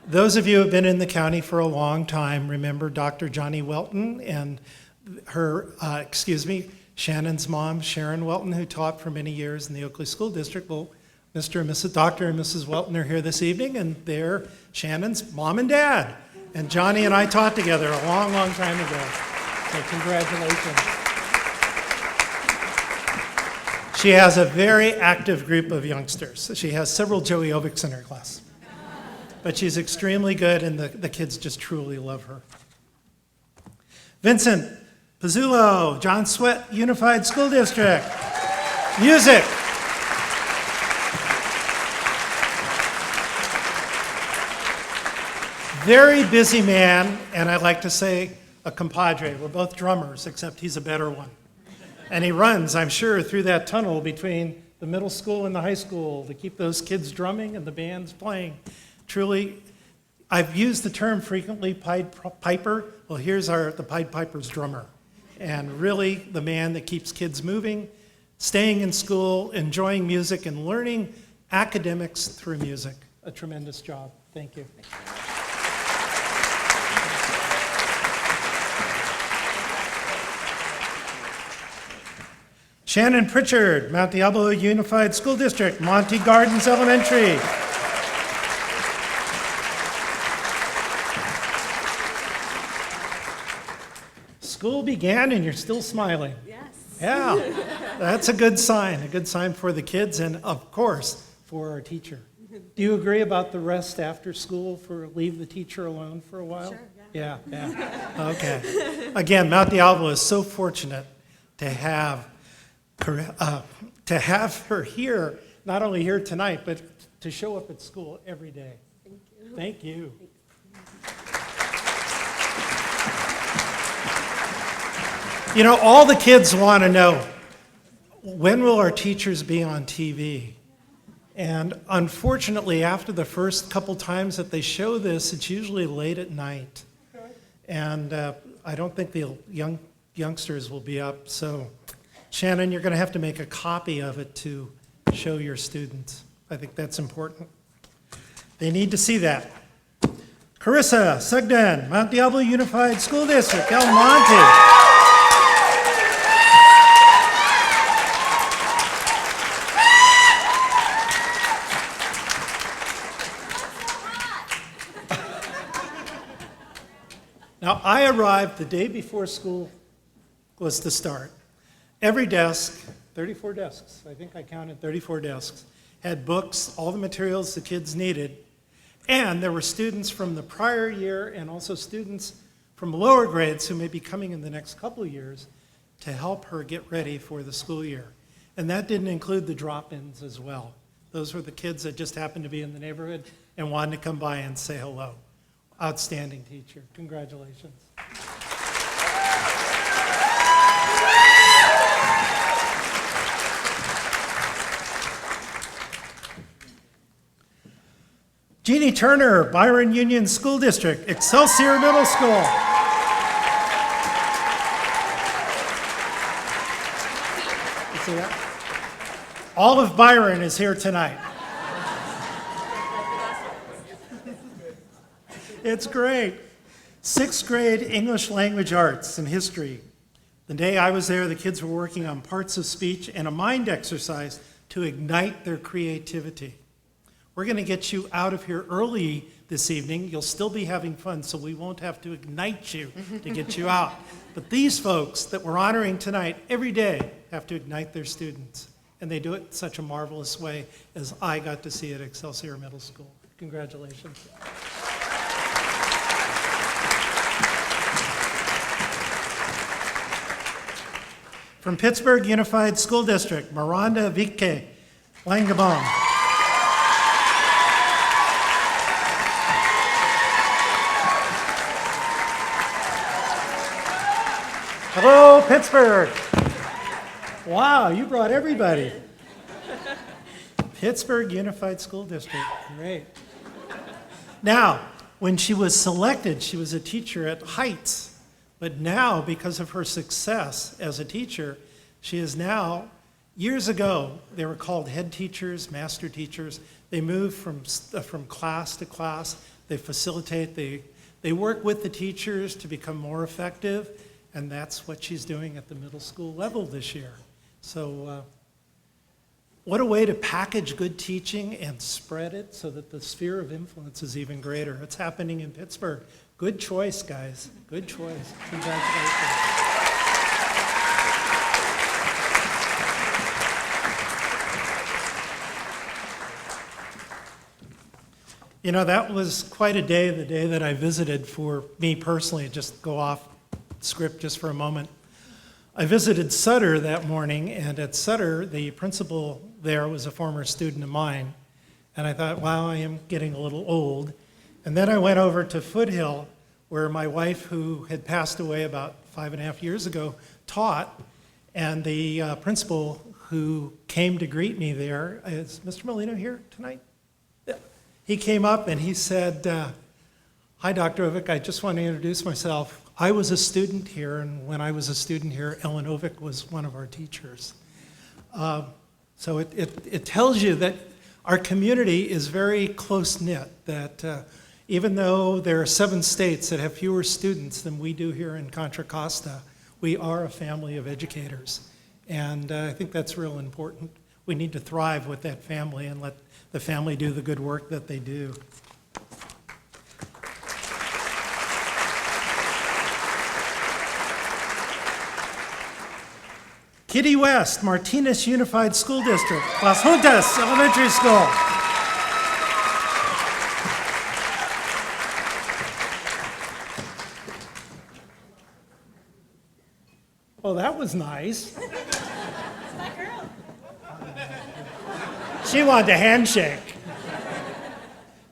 Speaker 9: Those of you who have been in the county for a long time remember Dr. Johnny Welton and her, Shannon's mom, Sharon Welton, who taught for many years in the Oakley School District. Well, Dr. and Mrs. Welton are here this evening, and they're Shannon's mom and dad. And Johnny and I taught together a long, long time ago. So congratulations. She has a very active group of youngsters. She has several Joey Ovics in her class. But she's extremely good, and the kids just truly love her. Vincent Pizzullo, John Swett Unified School District. Music. Very busy man, and I like to say a compadre. We're both drummers, except he's a better one. And he runs, I'm sure, through that tunnel between the middle school and the high school to keep those kids drumming and the bands playing. Truly, I've used the term frequently, Pied Piper. Well, here's the Pied Piper's drummer. And really the man that keeps kids moving, staying in school, enjoying music, and learning academics through music. A tremendous job. Thank you. Shannon Pritchard, Mount Diablo Unified School District, Monte Gardens Elementary. School began and you're still smiling.
Speaker 11: Yes.
Speaker 9: Yeah, that's a good sign for the kids and, of course, for our teacher. Do you agree about the rest after school for leave the teacher alone for a while?
Speaker 11: Sure,
Speaker 9: yeah. Yeah. Okay. Again, Mount Diablo is so fortunate to have her here, not only here tonight, but to show up at school every day. Thank you. You know, all the kids want to know, when will our teachers be on TV? And unfortunately, after the first couple times that they show this, it's usually late at night. And I don't think the youngsters will be up. So, Shannon, you're going to have to make a copy of it to show your students. I think that's important. They need to see that. Carissa Sugden, Mount Diablo Unified School District, El Monte. Now, I arrived the day before school was to start. Every desk, 34 desks, I think I counted 34 desks, had books, all the materials the kids needed, and there were students from the prior year and also students from lower grades who may be coming in the next couple of years to help her get ready for the school year. And that didn't include the drop-ins as well. Those were the kids that just happened to be in the neighborhood and wanted to come by and say hello. Outstanding teacher. Congratulations. Jeannie Turner, Byron Union School District, Excelsior Middle School. You see that? All of Byron is here tonight. It's great. 6th grade English language arts and history. The day I was there, the kids were working on parts of speech and a mind exercise to ignite their creativity. We're going to get you out of here early this evening. You'll still be having fun, so we won't have to ignite you to get you out. But these folks that we're honoring tonight every day have to ignite their students. And they do it in such a marvelous way as I got to see at Excelsior Middle School. Congratulations. From Pittsburgh Unified School District, Miranda Vique Langabong. Hello, Pittsburgh. Wow, you brought everybody. Pittsburgh Unified School District, great. Now, when she was selected, she was a teacher at Heights. But now, because of her success as a teacher, she is now, years ago, they were called head teachers, master teachers. They move from class to class. They facilitate, they work with the teachers to become more effective, and that's what she's doing at the middle school level this year. So what a way to package good teaching and spread it so that the sphere of influence is even greater. It's happening in Pittsburgh. Good choice, guys. Good choice. Congratulations. You know, that was quite a day, the day that I visited for me personally, just go off script just for a moment. I visited Sutter that morning, and at Sutter, the principal there was a former student of mine. And I thought, wow, I am getting a little old. And then I went over to Foothill, where my wife, who had passed away about 5.5 years ago, taught. And the principal who came to greet me there, is Mr. Molino here tonight? Yeah. He came up and he said, hi, Dr. Ovick, I just want to introduce myself. I was a student here, and when I was a student here, Ellen Ovick was one of our teachers. So it tells you that our community is very close-knit, that even though there are 7 states that have fewer students than we do here in Contra Costa, we are a family of educators. And I think that's real important. We need to thrive with that family and let the family do the good work that they do. Kitty West, Martinez Unified School District, Las Juntas Elementary School. Well, that was nice. She wanted a handshake.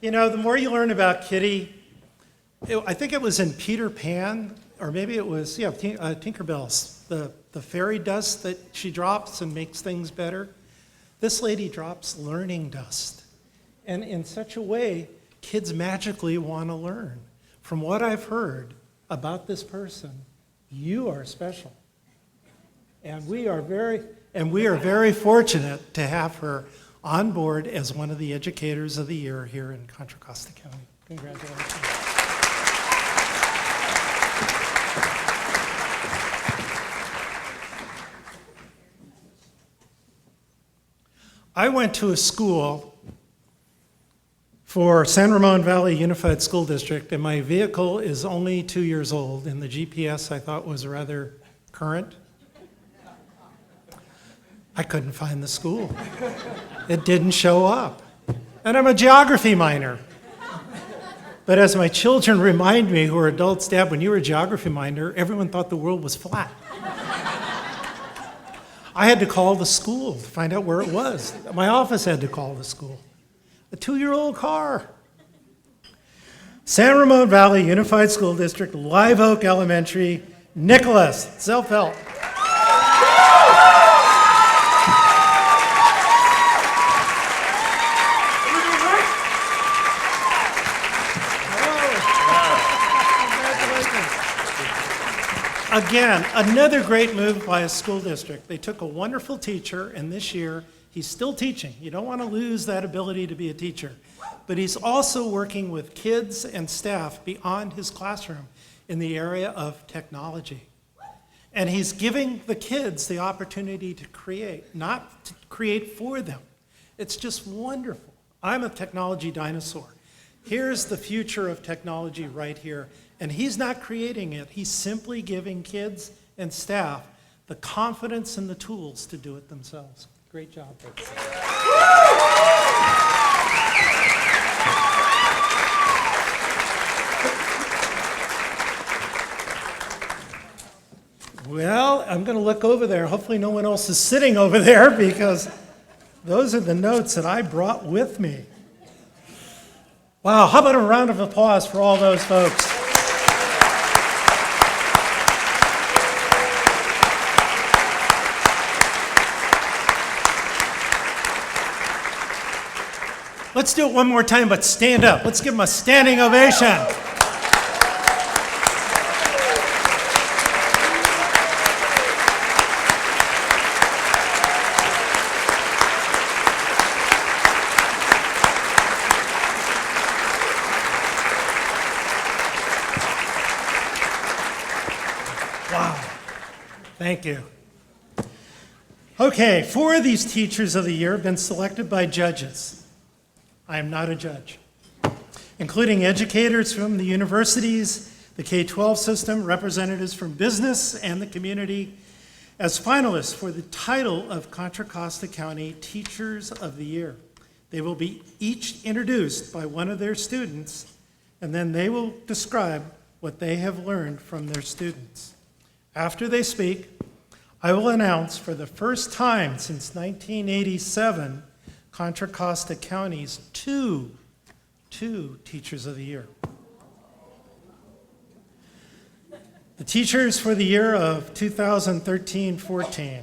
Speaker 9: You know, the more you learn about Kitty, I think it was in Peter Pan, or maybe it was, Tinkerbell's, the fairy dust that she drops and makes things better. This lady drops learning dust. And in such a way, kids magically want to learn. From what I've heard about this person, you are special. And we are very fortunate to have her on board as one of the Educators of the Year here in Contra Costa County. Congratulations. I went to a school for San Ramon Valley Unified School District, and my vehicle is only 2 years old, and the GPS I thought was rather current. I couldn't find the school. It didn't show up. And I'm a geography minor. But as my children remind me, who are adults, Dad, when you were a geography minor, everyone thought the world was flat. I had to call the school to find out where it was. My office had to call the school. A 2-year-old car. San Ramon Valley Unified School District, Live Oak Elementary, Nicholas, self-help. Again, another great move by a school district. They took a wonderful teacher, and this year, he's still teaching. You don't want to lose that ability to be a teacher. But he's also working with kids and staff beyond his classroom in the area of technology. And he's giving the kids the opportunity to create, not to create for them. It's just wonderful. I'm a technology dinosaur. Here's the future of technology right here. And he's not creating it. He's simply giving kids and staff the confidence and the tools to do it themselves. Great job. Well, I'm going to look over there. Hopefully no one else is sitting over there, because those are the notes that I brought with me. Wow, how about a round of applause for all those folks? Let's do it one more time, but stand up. Let's give them a standing ovation. Wow. Thank you. Okay, 4 of these Teachers of the Year have been selected by judges. I am not a judge, including educators from the universities, the K-12 system, representatives from business and the community, as finalists for the title of Contra Costa County Teachers of the Year. They will be each introduced by one of their students, and then they will describe what they have learned from their students. After they speak, I will announce for the first time since 1987 Contra Costa County's two Teachers of the Year. The Teachers for the year of 2013-14.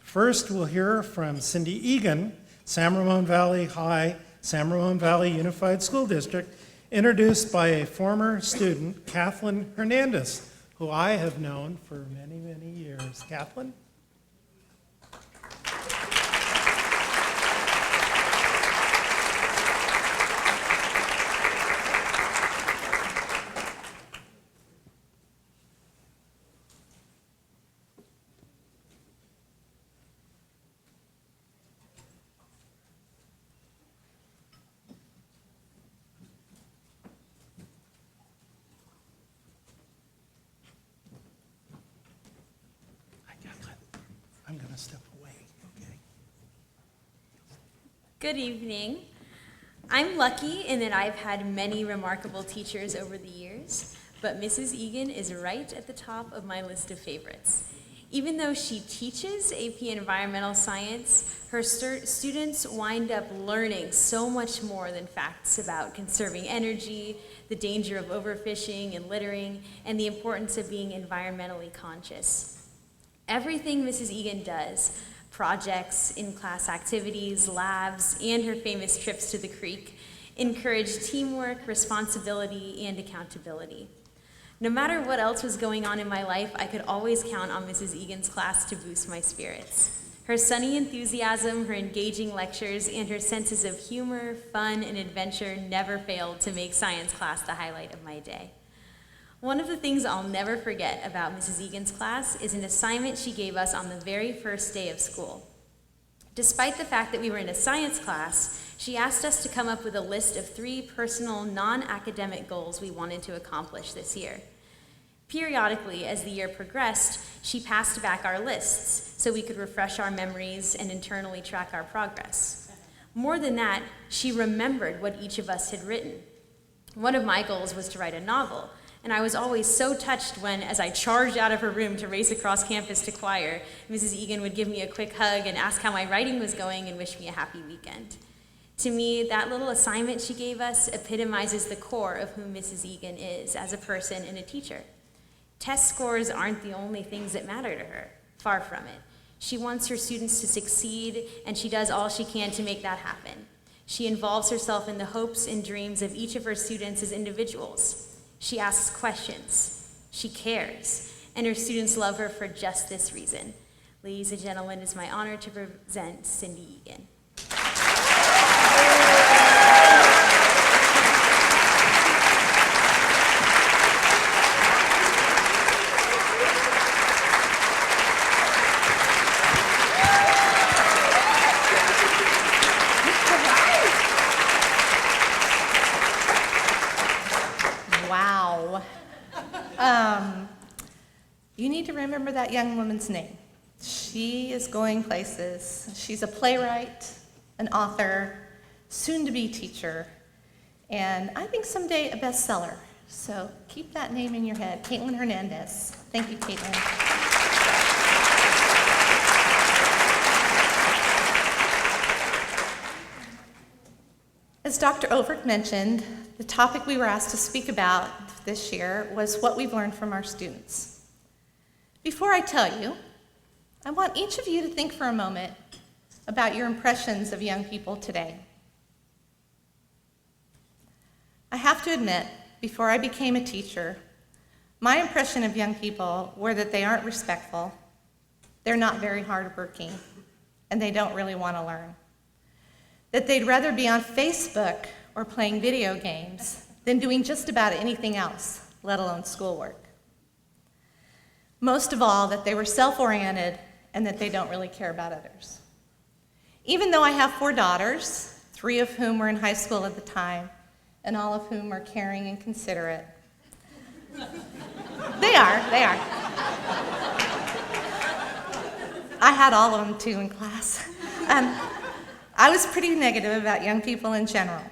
Speaker 9: First, we'll hear from Cindy Egan, San Ramon Valley High, San Ramon Valley Unified School District, introduced by a former student, Kathleen Hernandez, who I have known for many, many years. Kathleen? step away, okay?
Speaker 12: Good evening. I'm lucky in that I've had many remarkable teachers over the years, but Mrs. Egan is right at the top of my list of favorites. Even though she teaches AP Environmental Science, her students wind up learning so much more than facts about conserving energy, the danger of overfishing and littering, and the importance of being environmentally conscious. Everything Mrs. Egan does, projects, in-class activities, labs, and her famous trips to the creek, encourage teamwork, responsibility, and accountability. No matter what else was going on in my life, I could always count on Mrs. Egan's class to boost my spirits. Her sunny enthusiasm, her engaging lectures, and her senses of humor, fun, and adventure never failed to make science class the highlight of my day. One of the things I'll never forget about Mrs. Egan's class is an assignment she gave us on the very first day of school. Despite the fact that we were in a science class, she asked us to come up with a list of 3 personal, non-academic goals we wanted to accomplish this year. Periodically, as the year progressed, she passed back our lists so we could refresh our memories and internally track our progress. More than that, she remembered what each of us had written. One of my goals was to write a novel, and I was always so touched when, as I charged out of her room to race across campus to choir, Mrs. Egan would give me a quick hug and ask how my writing was going and wish me a happy weekend. To me, that little assignment she gave us epitomizes the core of who Mrs. Egan is as a person and a teacher. Test scores aren't the only things that matter to her, far from it. She wants her students to succeed, and she does all she can to make that happen. She involves herself in the hopes and dreams of each of her students as individuals. She asks questions, she cares, and her students love her for just this reason. Ladies and gentlemen, it is my honor to present Cindy Egan.
Speaker 13: Wow. You need to remember that young woman's name. She is going places. She's a playwright, an author, soon-to-be teacher, and I think someday a bestseller. So keep that name in your head, Caitlin Hernandez. Thank you, Caitlin. As Dr. Overt mentioned, the topic we were asked to speak about this year was what we've learned from our students. Before I tell you, I want each of you to think for a moment about your impressions of young people today. I have to admit, before I became a teacher, my impression of young people were that they aren't respectful, they're not very hardworking, and they don't really want to learn. That they'd rather be on Facebook or playing video games than doing just about anything else, let alone schoolwork. Most of all, that they were self-oriented and that they don't really care about others. Even though I have 4 daughters, 3 of whom were in high school at the time, and all of whom are caring and considerate. They are. I had all of them too in class. I was pretty negative about young people in general.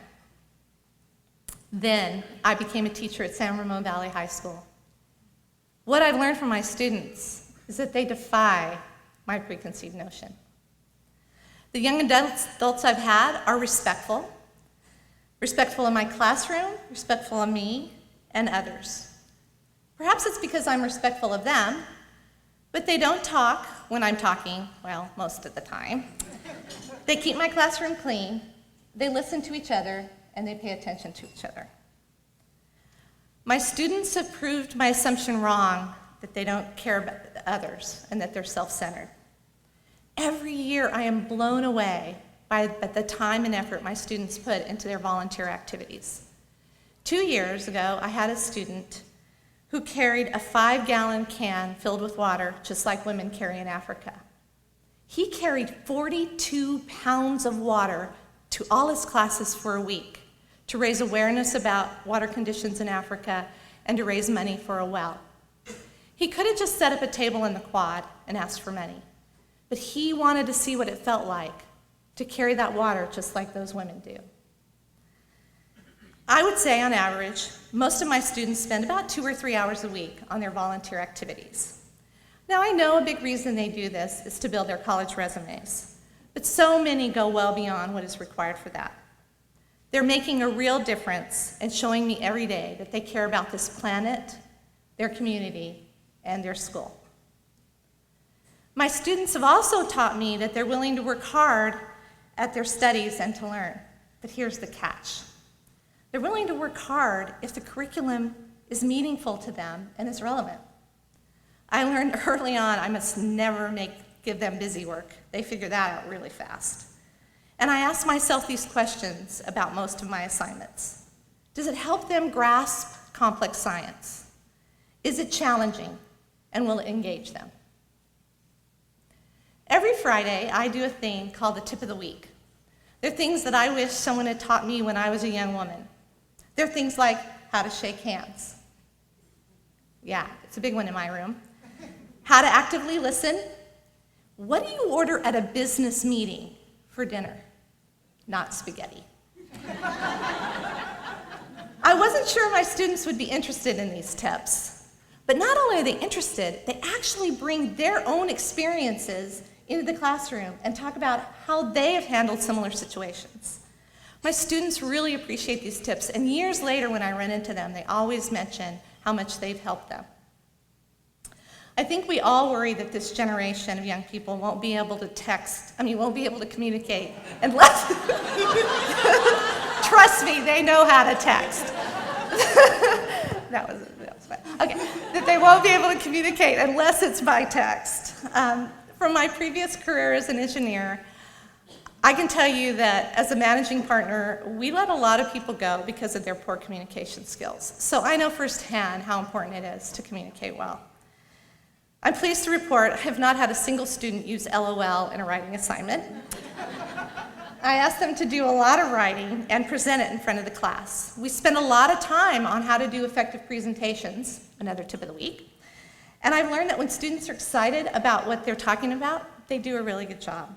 Speaker 13: Then I became a teacher at San Ramon Valley High School. What I've learned from my students is that they defy my preconceived notion. The young adults I've had are respectful in my classroom, respectful of me and others. Perhaps it's because I'm respectful of them, but they don't talk when I'm talking, well, most of the time. They keep my classroom clean, they listen to each other, and they pay attention to each other. My students have proved my assumption wrong that they don't care about others and that they're self-centered. Every year I am blown away by the time and effort my students put into their volunteer activities. 2 years ago, I had a student who carried a 5-gallon can filled with water, just like women carry in Africa. He carried 42 pounds of water to all his classes for a week to raise awareness about water conditions in Africa and to raise money for a well. He could have just set up a table in the quad and asked for money, but he wanted to see what it felt like to carry that water just like those women do. I would say, on average, most of my students spend about 2 or 3 hours a week on their volunteer activities. Now, I know a big reason they do this is to build their college resumes, but so many go well beyond what is required for that. They're making a real difference and showing me every day that they care about this planet, their community, and their school. My students have also taught me that they're willing to work hard at their studies and to learn. But here's the catch. They're willing to work hard if the curriculum is meaningful to them and is relevant. I learned early on I must never give them busy work. They figure that out really fast. And I ask myself these questions about most of my assignments. Does it help them grasp complex science? Is it challenging, and will it engage them? Every Friday, I do a thing called the Tip of the Week. They're things that I wish someone had taught me when I was a young woman. They're things like how to shake hands. Yeah, it's a big one in my room. How to actively listen. What do you order at a business meeting for dinner? Not spaghetti. I wasn't sure my students would be interested in these tips, but not only are they interested, they actually bring their own experiences into the classroom and talk about how they have handled similar situations. My students really appreciate these tips, and years later when I run into them, they always mention how much they've helped them. I think we all worry that this generation of young people won't be able to communicate unless, trust me, they know how to text. that was fun. Okay, that they won't be able to communicate unless it's by text. From my previous career as an engineer, I can tell you that as a managing partner, we let a lot of people go because of their poor communication skills. So I know firsthand how important it is to communicate well. I'm pleased to report I have not had a single student use LOL in a writing assignment. I asked them to do a lot of writing and present it in front of the class. We spend a lot of time on how to do effective presentations, another tip of the week. And I've learned that when students are excited about what they're talking about, they do a really good job.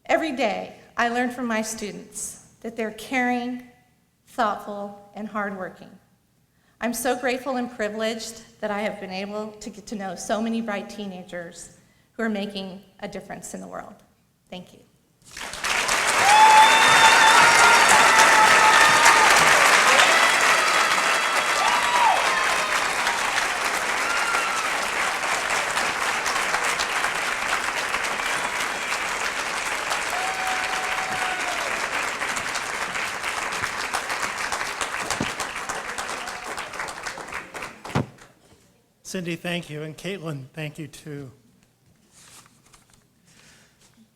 Speaker 13: Every day, I learn from my students that they're caring, thoughtful, and hardworking. I'm so grateful and privileged that I have been able to get to know so many bright teenagers who are making a difference in the world. Thank you.
Speaker 9: Cindy, thank you, and Caitlin, thank you too.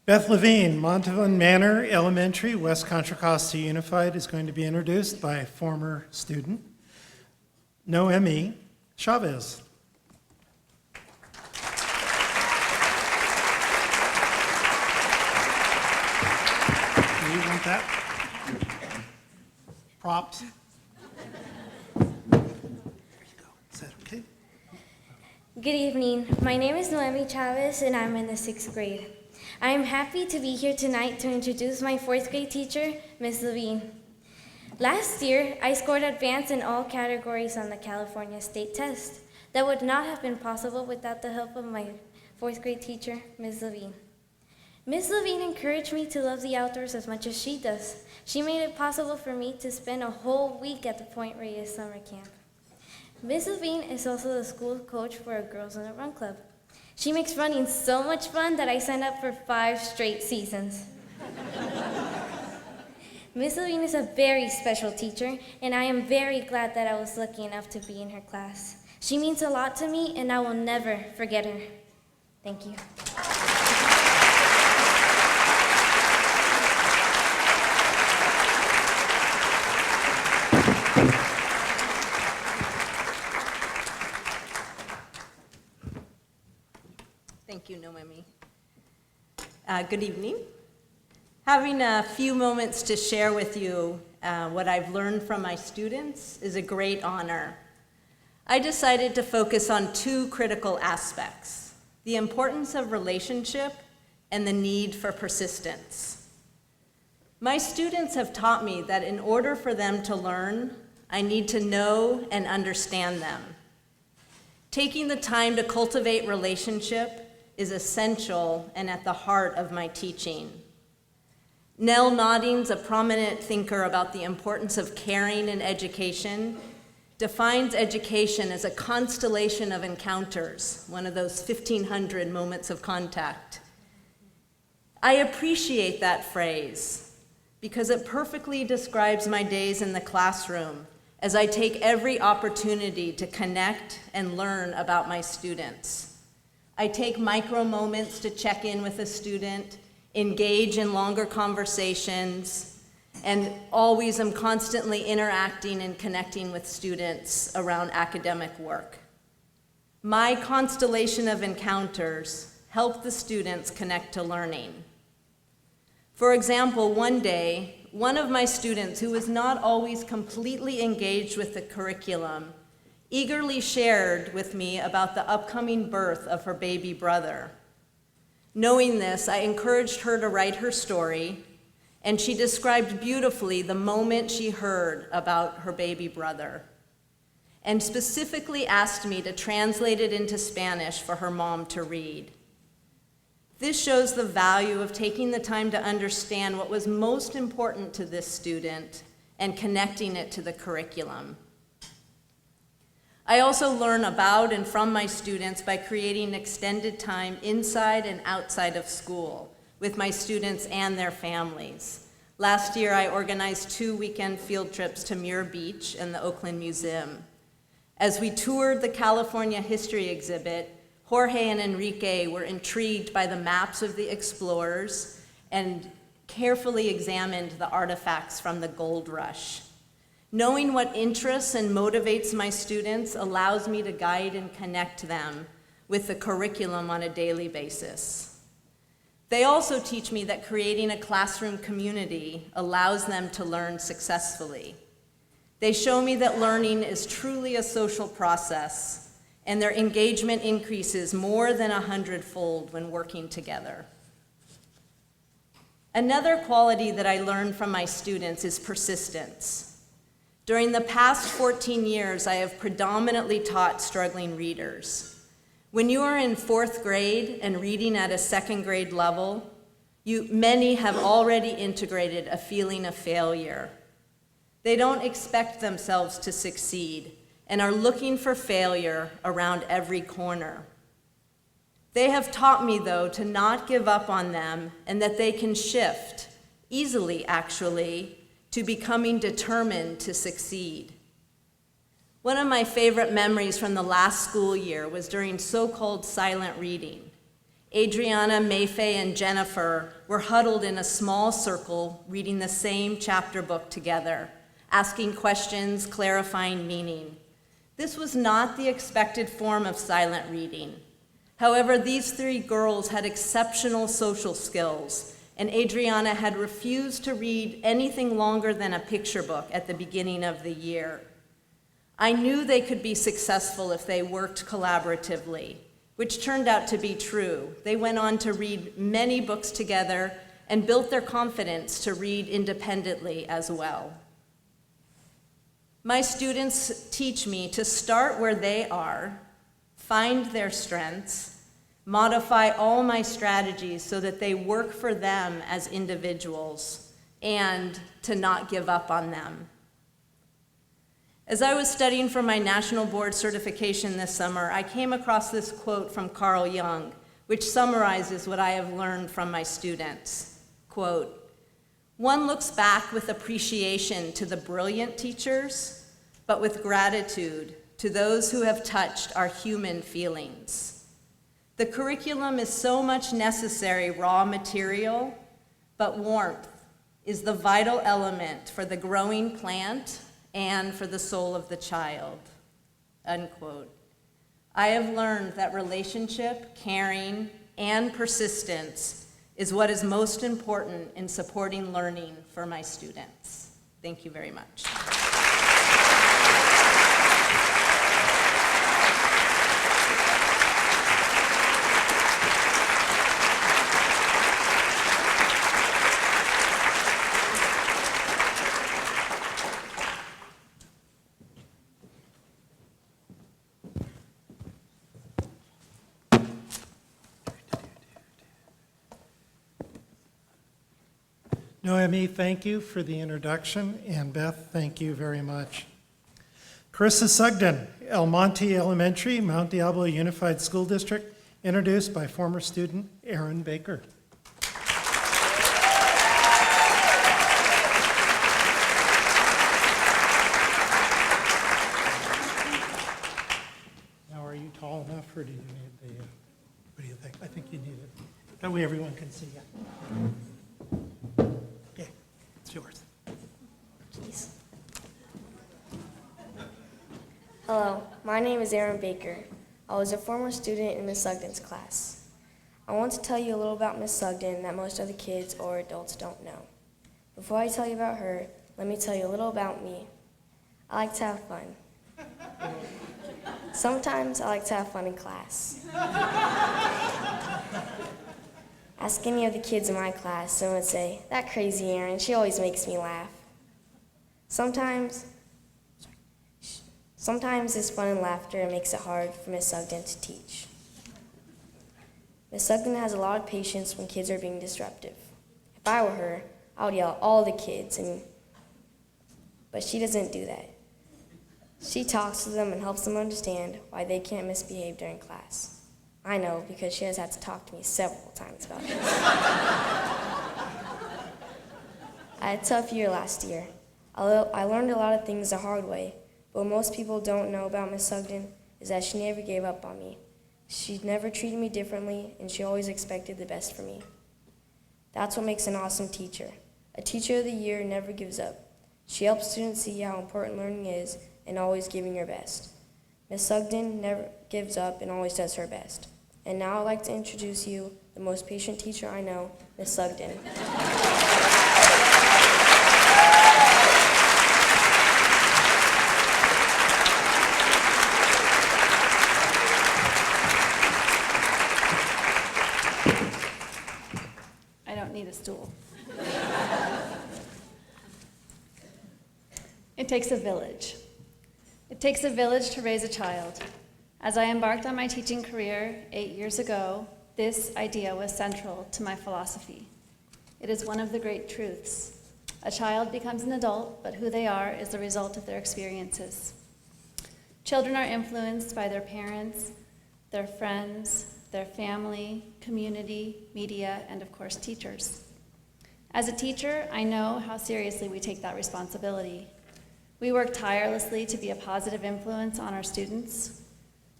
Speaker 9: Beth Levine, Montavon Manor Elementary, West Contra Costa Unified, is going to be introduced by former student Noemi Chavez. Do you want that? Props?
Speaker 14: Good evening. My name is Noemi Chavez, and I'm in the 6th grade. I am happy to be here tonight to introduce my 4th grade teacher, Ms. Levine. Last year, I scored advanced in all categories on the California State Test. That would not have been possible without the help of my 4th grade teacher, Ms. Levine. Ms. Levine encouraged me to love the outdoors as much as she does. She made it possible for me to spend a whole week at the Point Reyes summer camp. Ms. Levine is also the school coach for a Girls on the Run club. She makes running so much fun that I signed up for 5 straight seasons. Ms. Levine is a very special teacher, and I am very glad that I was lucky enough to be in her class. She means a lot to me, and I will never forget her. Thank you.
Speaker 15: Thank you, Noemi. Good evening. Having a few moments to share with you what I've learned from my students is a great honor. I decided to focus on 2 critical aspects. the importance of relationship, and the need for persistence. My students have taught me that in order for them to learn, I need to know and understand them. Taking the time to cultivate relationship is essential and at the heart of my teaching. Nell Noddings, a prominent thinker about the importance of caring in education, defines education as a constellation of encounters, one of those 1,500 moments of contact. I appreciate that phrase because it perfectly describes my days in the classroom as I take every opportunity to connect and learn about my students. I take micro moments to check in with a student, engage in longer conversations, and always am constantly interacting and connecting with students around academic work. My constellation of encounters help the students connect to learning. For example, one day, one of my students who was not always completely engaged with the curriculum eagerly shared with me about the upcoming birth of her baby brother. Knowing this, I encouraged her to write her story, and she described beautifully the moment she heard about her baby brother, and specifically asked me to translate it into Spanish for her mom to read. This shows the value of taking the time to understand what was most important to this student and connecting it to the curriculum. I also learn about and from my students by creating extended time inside and outside of school with my students and their families. Last year, I organized 2 weekend field trips to Muir Beach and the Oakland Museum. As we toured the California History exhibit, Jorge and Enrique were intrigued by the maps of the explorers and carefully examined the artifacts from the gold rush. Knowing what interests and motivates my students allows me to guide and connect them with the curriculum on a daily basis. They also teach me that creating a classroom community allows them to learn successfully. They show me that learning is truly a social process, and their engagement increases more than 100-fold when working together. Another quality that I learned from my students is persistence. During the past 14 years, I have predominantly taught struggling readers. When you are in 4th grade and reading at a 2nd grade level, many have already integrated a feeling of failure. They don't expect themselves to succeed and are looking for failure around every corner. They have taught me, though, to not give up on them and that they can shift, easily actually, to becoming determined to succeed. One of my favorite memories from the last school year was during so-called silent reading. Adriana, Mayfay, and Jennifer were huddled in a small circle reading the same chapter book together, asking questions, clarifying meaning. This was not the expected form of silent reading. However, these 3 girls had exceptional social skills, and Adriana had refused to read anything longer than a picture book at the beginning of the year. I knew they could be successful if they worked collaboratively, which turned out to be true. They went on to read many books together and built their confidence to read independently as well. My students teach me to start where they are, find their strengths, modify all my strategies so that they work for them as individuals, and to not give up on them. As I was studying for my National Board certification this summer, I came across this quote from Carl Jung, which summarizes what I have learned from my students. Quote, "One looks back with appreciation to the brilliant teachers, but with gratitude to those who have touched our human feelings. The curriculum is so much necessary raw material, but warmth is the vital element for the growing plant and for the soul of the child." Unquote. I have learned that relationship, caring, and persistence is what is most important in supporting learning for my students. Thank you very much.
Speaker 9: Noemi, thank you for the introduction, and Beth, thank you very much. Carissa Sugden, El Monte Elementary, Mount Diablo Unified School District, introduced by former student Aaron Baker. Now, are you tall enough, or do you need the, what do you think? I think you need it. That way everyone can see you. Okay, it's yours.
Speaker 14: Please. Hello, my name is Aaron Baker. I was a former student in Miss Sugden's class. I want to tell you a little about Miss Sugden that most other kids or adults don't know. Before I tell you about her, let me tell you a little about me. I like to have fun. Sometimes I like to have fun in class. Ask any of the kids in my class, someone would say, "That crazy Erin, she always makes me laugh." Sometimes this fun and laughter makes it hard for Miss Sugden to teach. Miss Sugden has a lot of patience when kids are being disruptive. If I were her, I would yell at all the kids, but she doesn't do that. She talks to them and helps them understand why they can't misbehave during class. I know because she has had to talk to me several times about this. I had a tough year last year. I learned a lot of things the hard way, but what most people don't know about Miss Sugden is that she never gave up on me. She never treated me differently, and she always expected the best for me. That's what makes an awesome teacher. A teacher of the year never gives up. She helps students see how important learning is and always giving her best. Miss Sugden never gives up and always does her best. And now I'd like to introduce you the most patient teacher I know, Miss Sugden.
Speaker 11: I don't need a stool. It takes a village. It takes a village to raise a child. As I embarked on my teaching career 8 years ago, this idea was central to my philosophy. It is one of the great truths. A child becomes an adult, but who they are is the result of their experiences. Children are influenced by their parents, their friends, their family, community, media, and of course, teachers. As a teacher, I know how seriously we take that responsibility. We work tirelessly to be a positive influence on our students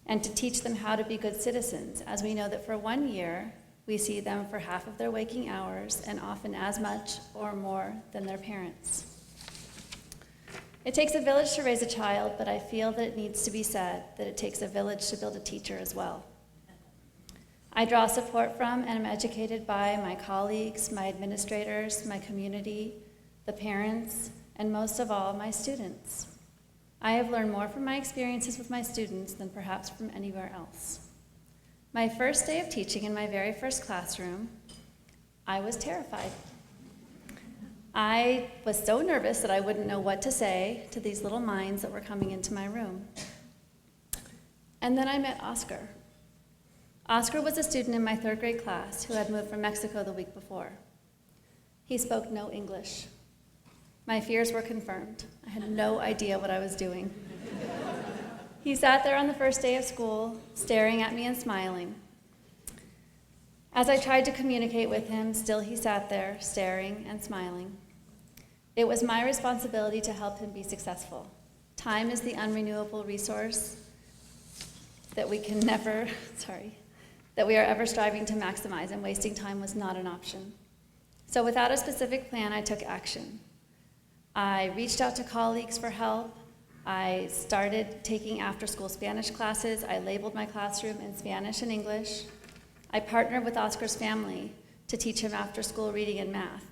Speaker 11: and to teach them how to be good citizens, as we know that for 1 year, we see them for half of their waking hours and often as much or more than their parents. It takes a village to raise a child, but I feel that it needs to be said that it takes a village to build a teacher as well. I draw support from and am educated by my colleagues, my administrators, my community, the parents, and most of all, my students. I have learned more from my experiences with my students than perhaps from anywhere else. My first day of teaching in my very first classroom, I was terrified. I was so nervous that I wouldn't know what to say to these little minds that were coming into my room. And then I met Oscar. Oscar was a student in my 3rd grade class who had moved from Mexico the week before. He spoke no English. My fears were confirmed. I had no idea what I was doing. He sat there on the first day of school, staring at me and smiling. As I tried to communicate with him, still he sat there, staring and smiling. It was my responsibility to help him be successful. Time is the unrenewable resource that we are ever striving to maximize, and wasting time was not an option. So without a specific plan, I took action. I reached out to colleagues for help. I started taking after-school Spanish classes. I labeled my classroom in Spanish and English. I partnered with Oscar's family to teach him after-school reading and math.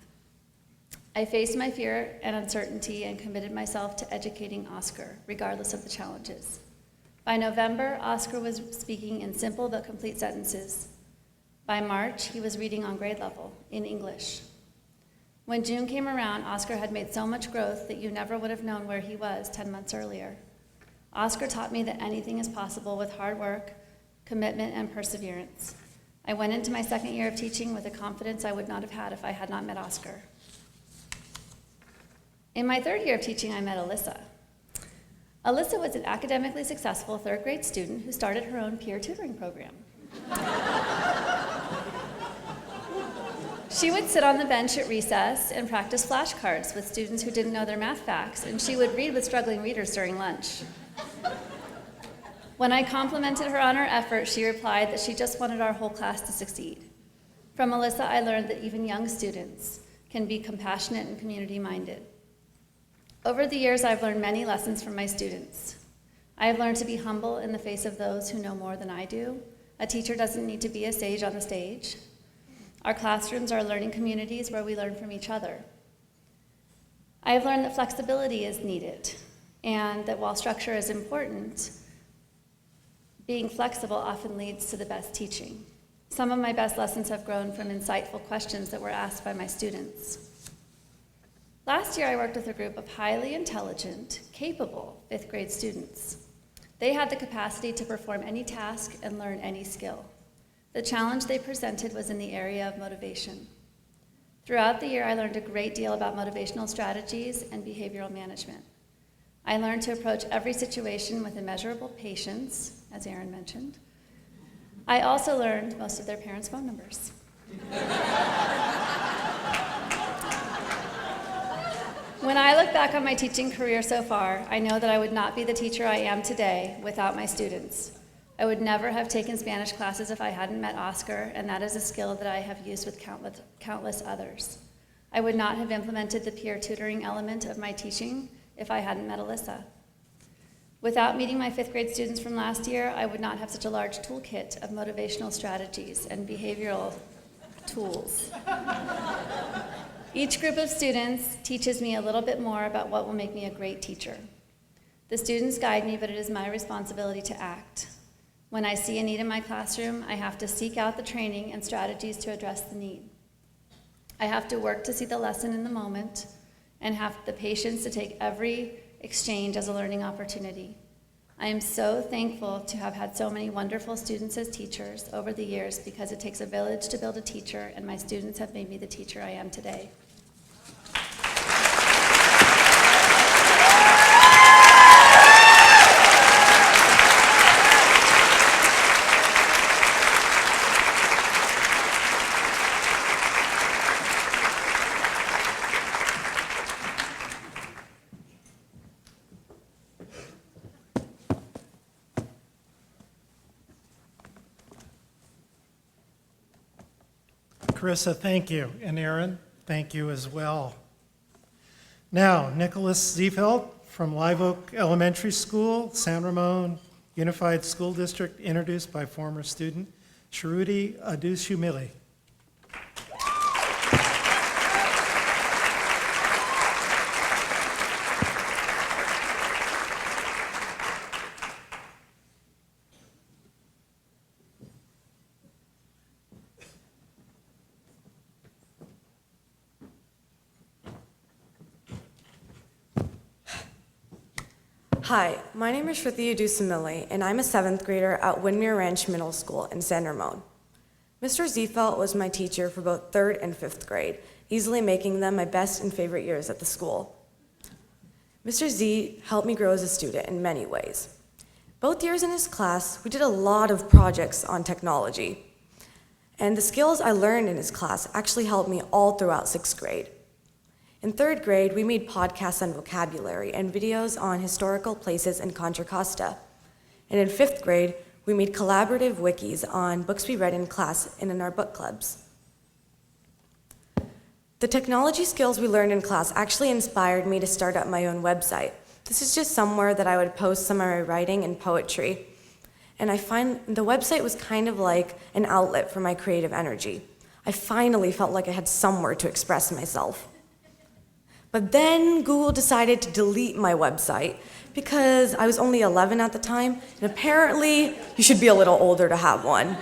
Speaker 11: I faced my fear and uncertainty and committed myself to educating Oscar, regardless of the challenges. By November, Oscar was speaking in simple but complete sentences. By March, he was reading on grade level in English. When June came around, Oscar had made so much growth that you never would have known where he was 10 months earlier. Oscar taught me that anything is possible with hard work, commitment, and perseverance. I went into my 2nd year of teaching with a confidence I would not have had if I had not met Oscar. In my third year of teaching, I met Alyssa. Alyssa was an academically successful third grade student who started her own peer tutoring program. She would sit on the bench at recess and practice flashcards with students who didn't know their math facts, and she would read with struggling readers during lunch. When I complimented her on her effort, she replied that she just wanted our whole class to succeed. From Alyssa, I learned that even young students can be compassionate and community-minded. Over the years, I've learned many lessons from my students. I have learned to be humble in the face of those who know more than I do. A teacher doesn't need to be a sage on the stage. Our classrooms are learning communities where we learn from each other. I have learned that flexibility is needed, and that while structure is important, being flexible often leads to the best teaching. Some of my best lessons have grown from insightful questions that were asked by my students. Last year, I worked with a group of highly intelligent, capable fifth grade students. They had the capacity to perform any task and learn any skill. The challenge they presented was in the area of motivation. Throughout the year, I learned a great deal about motivational strategies and behavioral management. I learned to approach every situation with immeasurable patience, as Aaron mentioned. I also learned most of their parents' phone numbers. When I look back on my teaching career so far, I know that I would not be the teacher I am today without my students. I would never have taken Spanish classes if I hadn't met Oscar, and that is a skill that I have used with countless others. I would not have implemented the peer tutoring element of my teaching if I hadn't met Alyssa. Without meeting my fifth grade students from last year, I would not have such a large toolkit of motivational strategies and behavioral tools. Each group of students teaches me a little bit more about what will make me a great teacher. The students guide me, but it is my responsibility to act. When I see a need in my classroom, I have to seek out the training and strategies to address the need. I have to work to see the lesson in the moment and have the patience to take every exchange as a learning opportunity. I am so thankful to have had so many wonderful students as teachers over the years, because it takes a village to build a teacher, and my students have made me the teacher I am today.
Speaker 9: Carissa, thank you. And Aaron, thank you as well. Now, Nicholas Ziefeld from Live Oak Elementary School, San Ramon Unified School District, introduced by former student Shruti Adushumili.
Speaker 16: Hi, my name is Shruti Adusamili, and I'm a 7th grader at Windmere Ranch Middle School in San Ramon. Mr. Ziefeld was my teacher for both 3rd and 5th grade, easily making them my best and favorite years at the school. Mr. Z helped me grow as a student in many ways. Both years in his class, we did a lot of projects on technology, and the skills I learned in his class actually helped me all throughout 6th grade. In 3rd grade, we made podcasts on vocabulary and videos on historical places in Contra Costa. And in 5th grade, we made collaborative wikis on books we read in class and in our book clubs. The technology skills we learned in class actually inspired me to start up my own website. This is just somewhere that I would post some of my writing and poetry. And I find the website was kind of like an outlet for my creative energy. I finally felt like I had somewhere to express myself. But then Google decided to delete my website because I was only 11 at the time, and apparently you should be a little older to have one.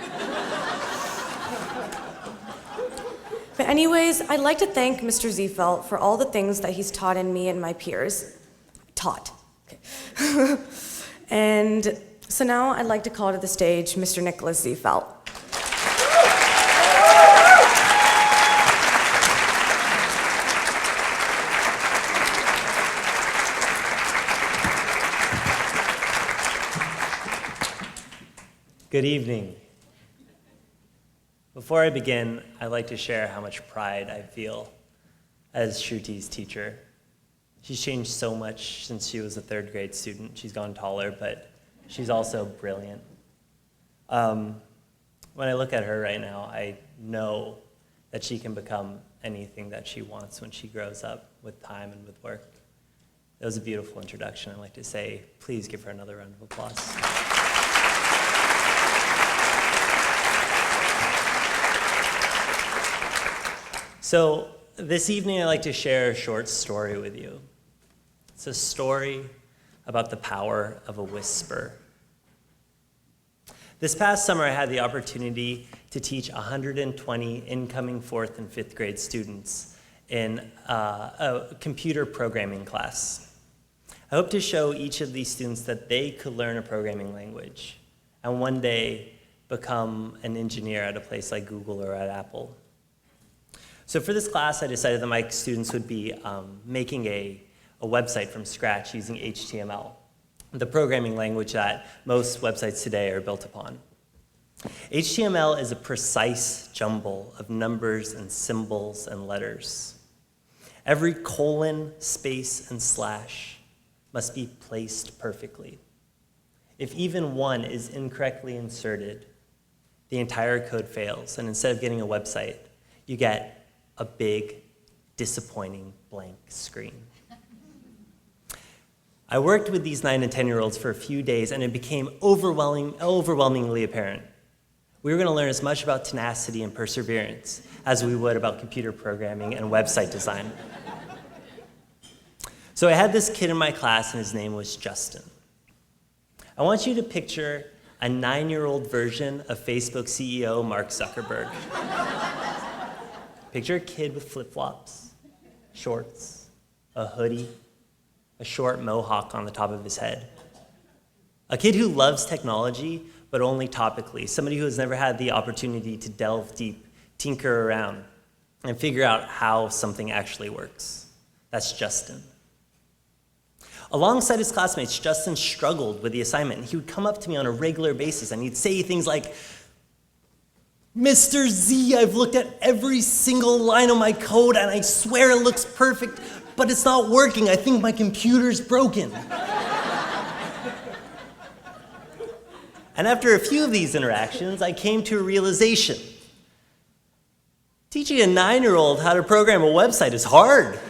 Speaker 16: But anyways, I'd like to thank Mr. Ziefeld for all the things that he's taught in me and my peers. Okay. And so now I'd like to call to the stage Mr. Nicholas Ziefeld.
Speaker 17: Good evening. Before I begin, I'd like to share how much pride I feel as Shruti's teacher. She's changed so much since she was a third grade student. She's gone taller, but she's also brilliant. When I look at her right now, I know that she can become anything that she wants when she grows up with time and with work. It was a beautiful introduction. I'd like to say, please give her another round of applause. So this evening, I'd like to share a short story with you. It's a story about the power of a whisper. This past summer, I had the opportunity to teach 120 incoming 4th and 5th grade students in a computer programming class. I hope to show each of these students that they could learn a programming language and one day become an engineer at a place like Google or at Apple. So for this class, I decided that my students would be making a website from scratch using HTML, the programming language that most websites today are built upon. HTML is a precise jumble of numbers and symbols and letters. Every colon, space, and slash must be placed perfectly. If even one is incorrectly inserted, the entire code fails, and instead of getting a website, you get a big, disappointing blank screen. I worked with these 9 and 10-year-olds for a few days, and it became overwhelmingly apparent. We were going to learn as much about tenacity and perseverance as we would about computer programming and website design. So I had this kid in my class, and his name was Justin. I want you to picture a 9-year-old version of Facebook CEO Mark Zuckerberg. Picture a kid with flip-flops, shorts, a hoodie, a short mohawk on the top of his head. A kid who loves technology, but only topically. Somebody who has never had the opportunity to delve deep, tinker around, and figure out how something actually works. That's Justin. Alongside his classmates, Justin struggled with the assignment. He would come up to me on a regular basis, and he'd say things like, "Mr. Z, I've looked at every single line of my code, and I swear it looks perfect, but it's not working. I think my computer's broken." And after a few of these interactions, I came to a realization. Teaching a 9-year-old how to program a website is hard.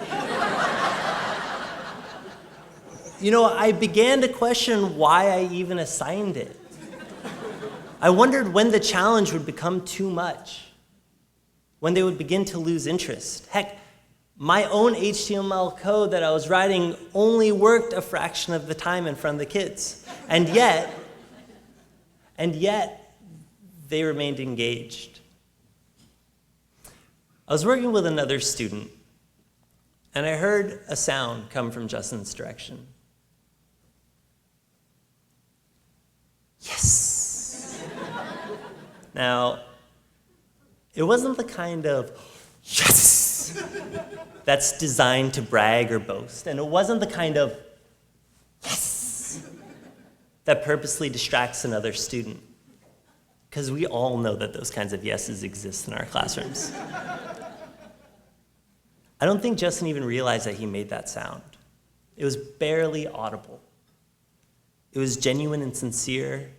Speaker 17: You know, I began to question why I even assigned it. I wondered when the challenge would become too much, when they would begin to lose interest. Heck, my own HTML code that I was writing only worked a fraction of the time in front of the kids. And yet, they remained engaged. I was working with another student, and I heard a sound come from Justin's direction. Yes! Now, it wasn't the kind of yes that's designed to brag or boast, and it wasn't the kind of yes that purposely distracts another student, because we all know that those kinds of yeses exist in our classrooms. I don't think Justin even realized that he made that sound. It was barely audible. It was genuine and sincere.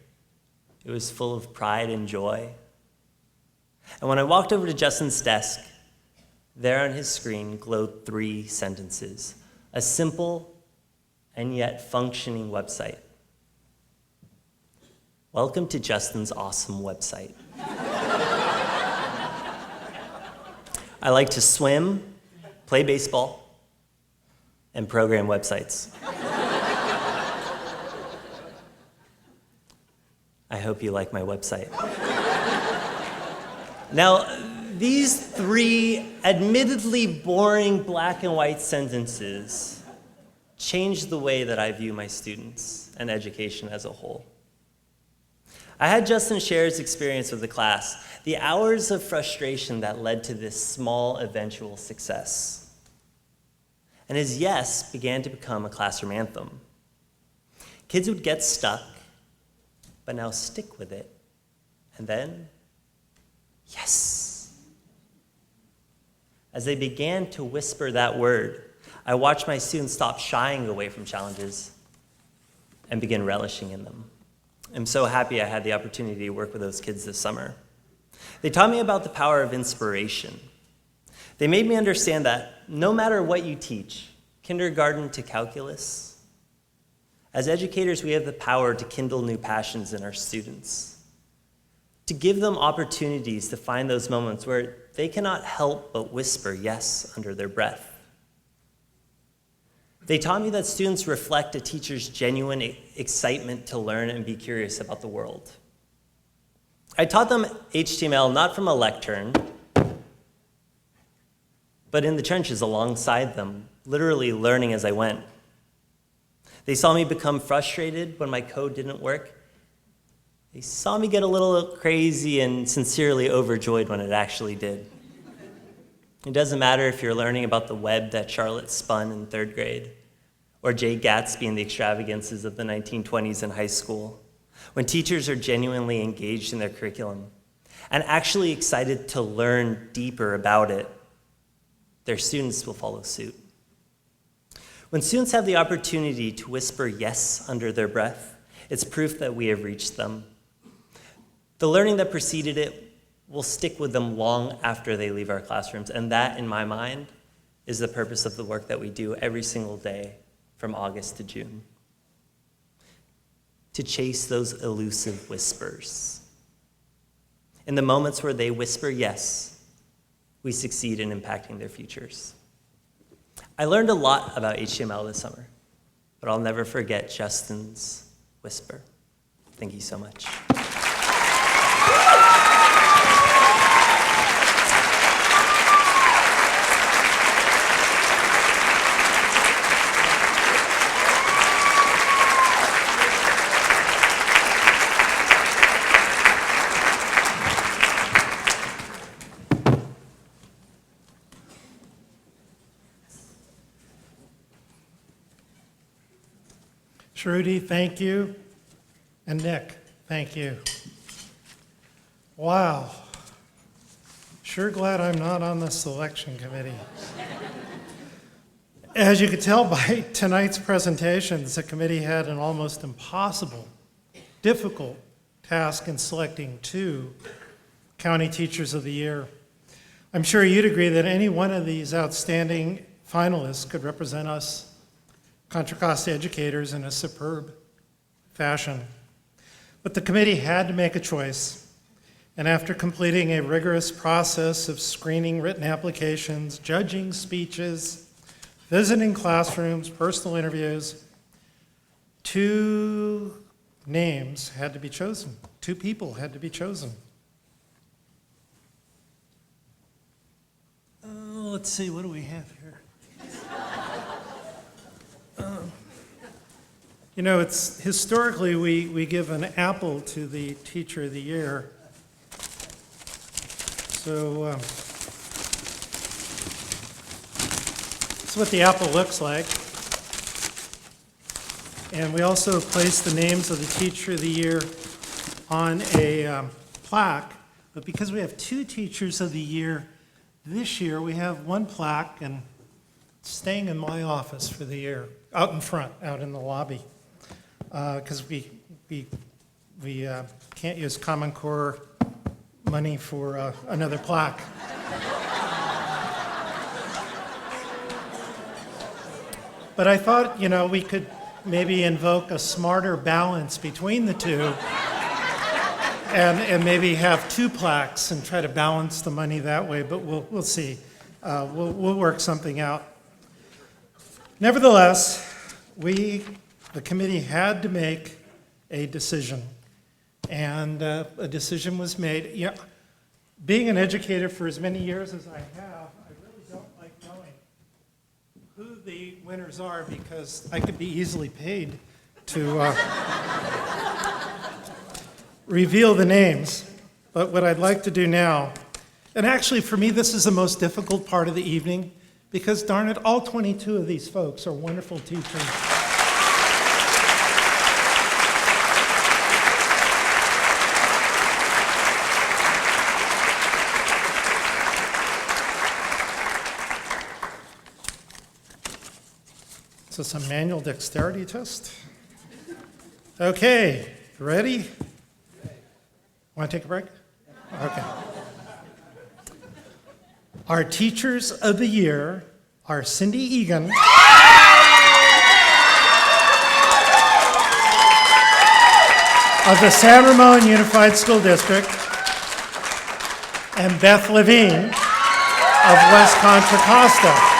Speaker 17: It was full of pride and joy. And when I walked over to Justin's desk, there on his screen glowed 3 sentences, a simple and yet functioning website. Welcome to Justin's awesome website. I like to swim, play baseball, and program websites. I hope you like my website. Now, these 3 admittedly boring black and white sentences changed the way that I view my students and education as a whole. I had Justin share his experience with the class, the hours of frustration that led to this small eventual success. And his yes began to become a classroom anthem. Kids would get stuck, but now stick with it And then, yes. As they began to whisper that word, I watched my students stop shying away from challenges and begin relishing in them. I'm so happy I had the opportunity to work with those kids this summer. They taught me about the power of inspiration. They made me understand that no matter what you teach, kindergarten to calculus, as educators, we have the power to kindle new passions in our students, to give them opportunities to find those moments where they cannot help but whisper yes under their breath. They taught me that students reflect a teacher's genuine excitement to learn and be curious about the world. I taught them HTML not from a lectern, but in the trenches alongside them, literally learning as I went. They saw me become frustrated when my code didn't work. They saw me get a little crazy and sincerely overjoyed when it actually did. It doesn't matter if you're learning about the web that Charlotte spun in 3rd grade, or Jay Gatsby and the extravagances of the 1920s in high school. When teachers are genuinely engaged in their curriculum and actually excited to learn deeper about it, their students will follow suit. When students have the opportunity to whisper yes under their breath, it's proof that we have reached them. The learning that preceded it will stick with them long after they leave our classrooms, and that, in my mind, is the purpose of the work that we do every single day from August to June. To chase those elusive whispers. In the moments where they whisper yes, we succeed in impacting their futures. I learned a lot about HTML this summer, but I'll never forget Justin's whisper. Thank you so much.
Speaker 9: Shruti, thank you. And Nick, thank you. Wow. Sure glad I'm not on the selection committee. As you could tell by tonight's presentations, the committee had an almost impossible, difficult task in selecting 2 County Teachers of the Year. I'm sure you'd agree that any one of these outstanding finalists could represent us Contra Costa educators in a superb fashion. But the committee had to make a choice, and after completing a rigorous process of screening written applications, judging speeches, visiting classrooms, personal interviews, 2 names had to be chosen. 2 people had to be chosen. Let's see, what do we have here? You know, it's historically we give an apple to the Teacher of the Year. So this is what the apple looks like. And we also place the names of the Teacher of the Year on a plaque. But because we have 2 Teachers of the Year this year, we have 1 plaque and it's staying in my office for the year, out in front, out in the lobby. Because we can't use Common Core money for another plaque. But I thought, you know, we could maybe invoke a smarter balance between the 2 and maybe have 2 plaques and try to balance the money that way, but we'll see. We'll work something out. Nevertheless, the committee had to make a decision, and a decision was made. Yeah, being an educator for as many years as I have, I really don't like knowing who the winners are because I could be easily paid to reveal the names. But what I'd like to do now, and actually for me this is the most difficult part of the evening because darn it, all 22 of these folks are wonderful teachers. Is this a manual dexterity test? Okay, ready? Want to take a break? Okay. Our teachers of the year are Cindy Egan of the San Ramon Unified School District and Beth Levine of West Contra Costa.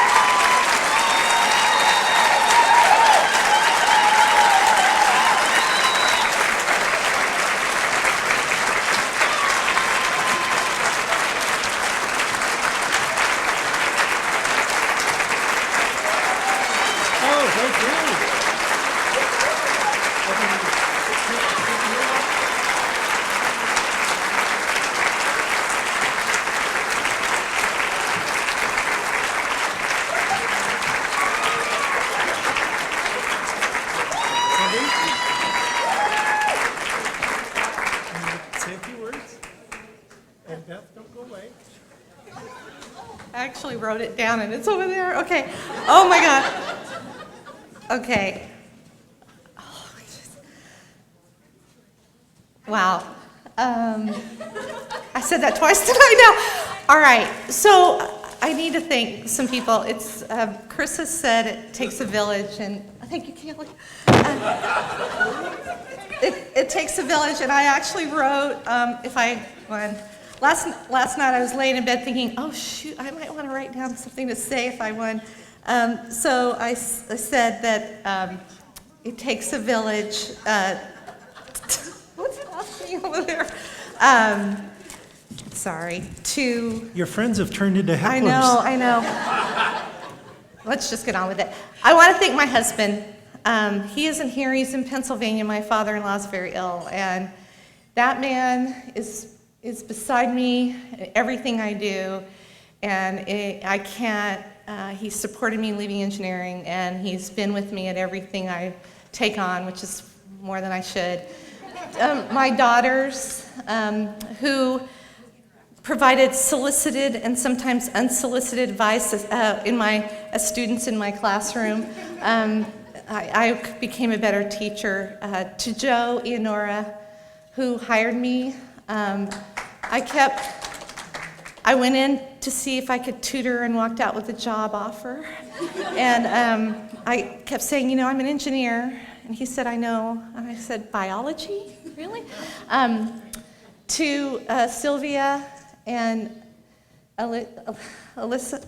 Speaker 9: Say a few words. And Beth, don't go away.
Speaker 13: I actually wrote it down and it's over there. Okay. Oh my God. Okay. Oh, wow. I said that twice tonight now. All right. So I need to thank some people. It's Chris has said it takes a village, and thank you, Kelly. It takes a village, and I actually wrote, if I won. Last night I was laying in bed thinking, oh shoot, I might want to write down something to say if I won. So I said that it takes a village. What's happening over there? Sorry, to...
Speaker 9: Your friends have turned into hecklers.
Speaker 13: I know. Let's just get on with it. I want to thank my husband. He isn't here, he's in Pennsylvania. My father-in-law's very ill, and that man is beside me in everything I do, and I can't, he's supported me leaving engineering, and he's been with me at everything I take on, which is more than I should. My daughters, who provided solicited and sometimes unsolicited advice as students in my classroom. I became a better teacher. To Joe Ianora, who hired me, I went in to see if I could tutor and walked out with a job offer. And I kept saying, I'm an engineer. And he said, I know. And I said, biology? Really? To Sylvia and Alicia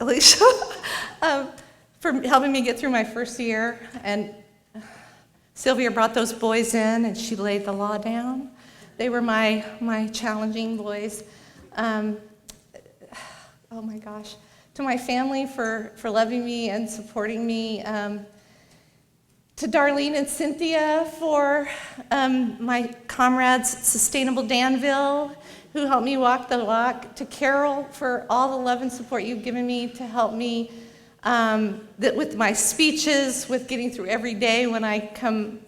Speaker 13: for helping me get through my first year. And Sylvia brought those boys in, and she laid the law down. They were my challenging boys. Oh my gosh. To my family for loving me and supporting me. To Darlene and Cynthia for my comrades at Sustainable Danville, who helped me walk the walk. To Carol for all the love and support you've given me to help me with my speeches, with getting through every day when I come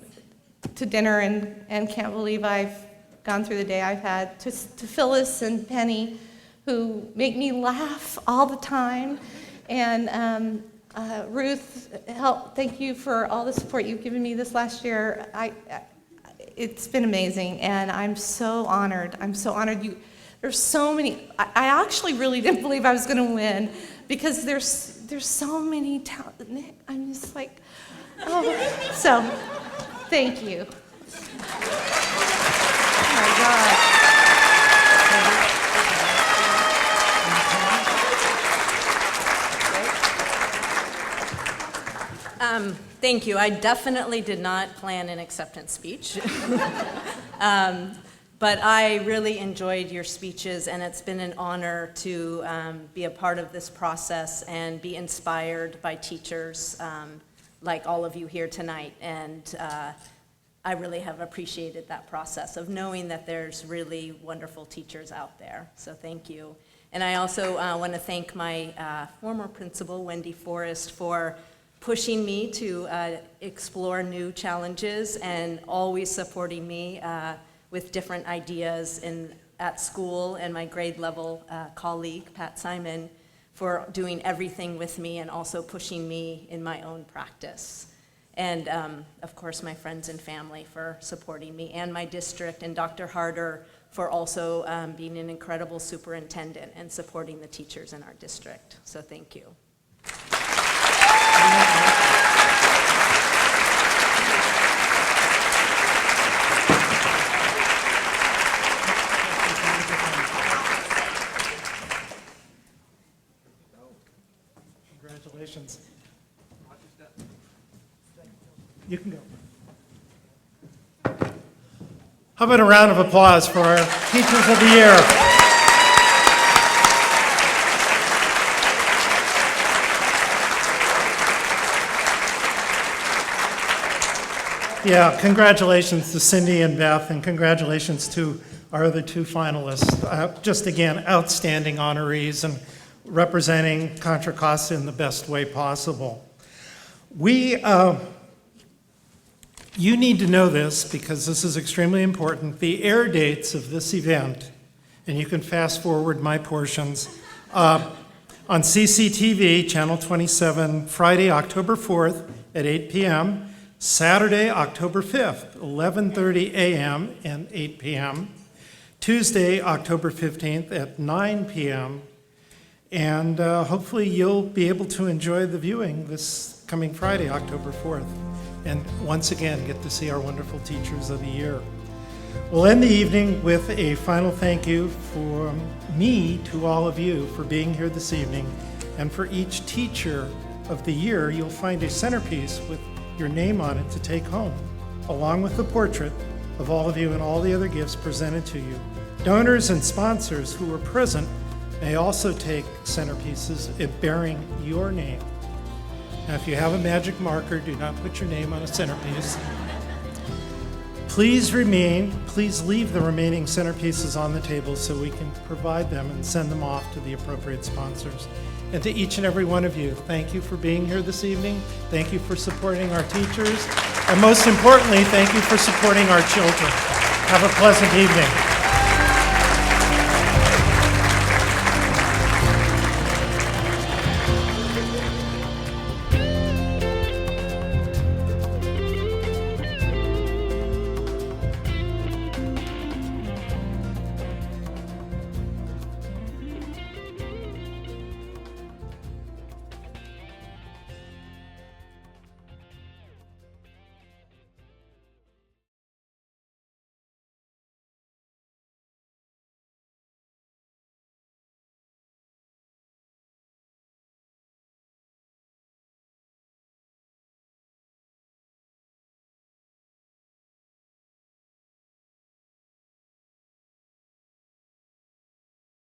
Speaker 13: to dinner and can't believe I've gone through the day I've had. To Phyllis and Penny, who make me laugh all the time. And Ruth, thank you for all the support you've given me this last year. It's been amazing, and I'm so honored. I'm so honored. There's so many. I actually really didn't believe I was going to win because there's so many talent. Nick, I'm just like, oh. So, thank you. Oh my God.
Speaker 15: Thank you. I definitely did not plan an acceptance speech. But I really enjoyed your speeches, and it's been an honor to be a part of this process and be inspired by teachers like all of you here tonight. And I really have appreciated that process of knowing that there's really wonderful teachers out there. So thank you. And I also want to thank my former principal, Wendy Forrest, for pushing me to explore new challenges and always supporting me with different ideas at school, and my grade level colleague, Pat Simon, for doing everything with me and also pushing me in my own practice. And of course, my friends and family for supporting me, and my district, and Dr. Harder for also being an incredible superintendent and supporting the teachers in our district. So thank you.
Speaker 9: Congratulations. You can go. How about a round of applause for our Teachers of the Year? Yeah, congratulations to Cindy and Beth, and congratulations to our other two finalists. Just again, outstanding honorees and representing Contra Costa in the best way possible. You need to know this because this is extremely important. The air dates of this event, and you can fast forward my portions, on CCTV, Channel 27, Friday, October 4th at 8 p.m., Saturday, October 5th, 11:30 a.m. and 8 p.m., Tuesday, October 15th at 9 p.m., and hopefully you'll be able to enjoy the viewing this coming Friday, October 4th. And once again, get to see our wonderful Teachers of the Year. We'll end the evening with a final thank you from me to all of you for being here this evening. And for each Teacher of the Year, you'll find a centerpiece with your name on it to take home, along with the portrait of all of you and all the other gifts presented to you. Donors and sponsors who were present may also take centerpieces bearing your name. Now, if you have a magic marker, do not put your name on a centerpiece. Please leave the remaining centerpieces on the table so we can provide them and send them off to the appropriate sponsors. And to each and every one of you, thank you for being here this evening. Thank you for supporting our teachers. And most importantly, thank you for supporting our children. Have a pleasant evening.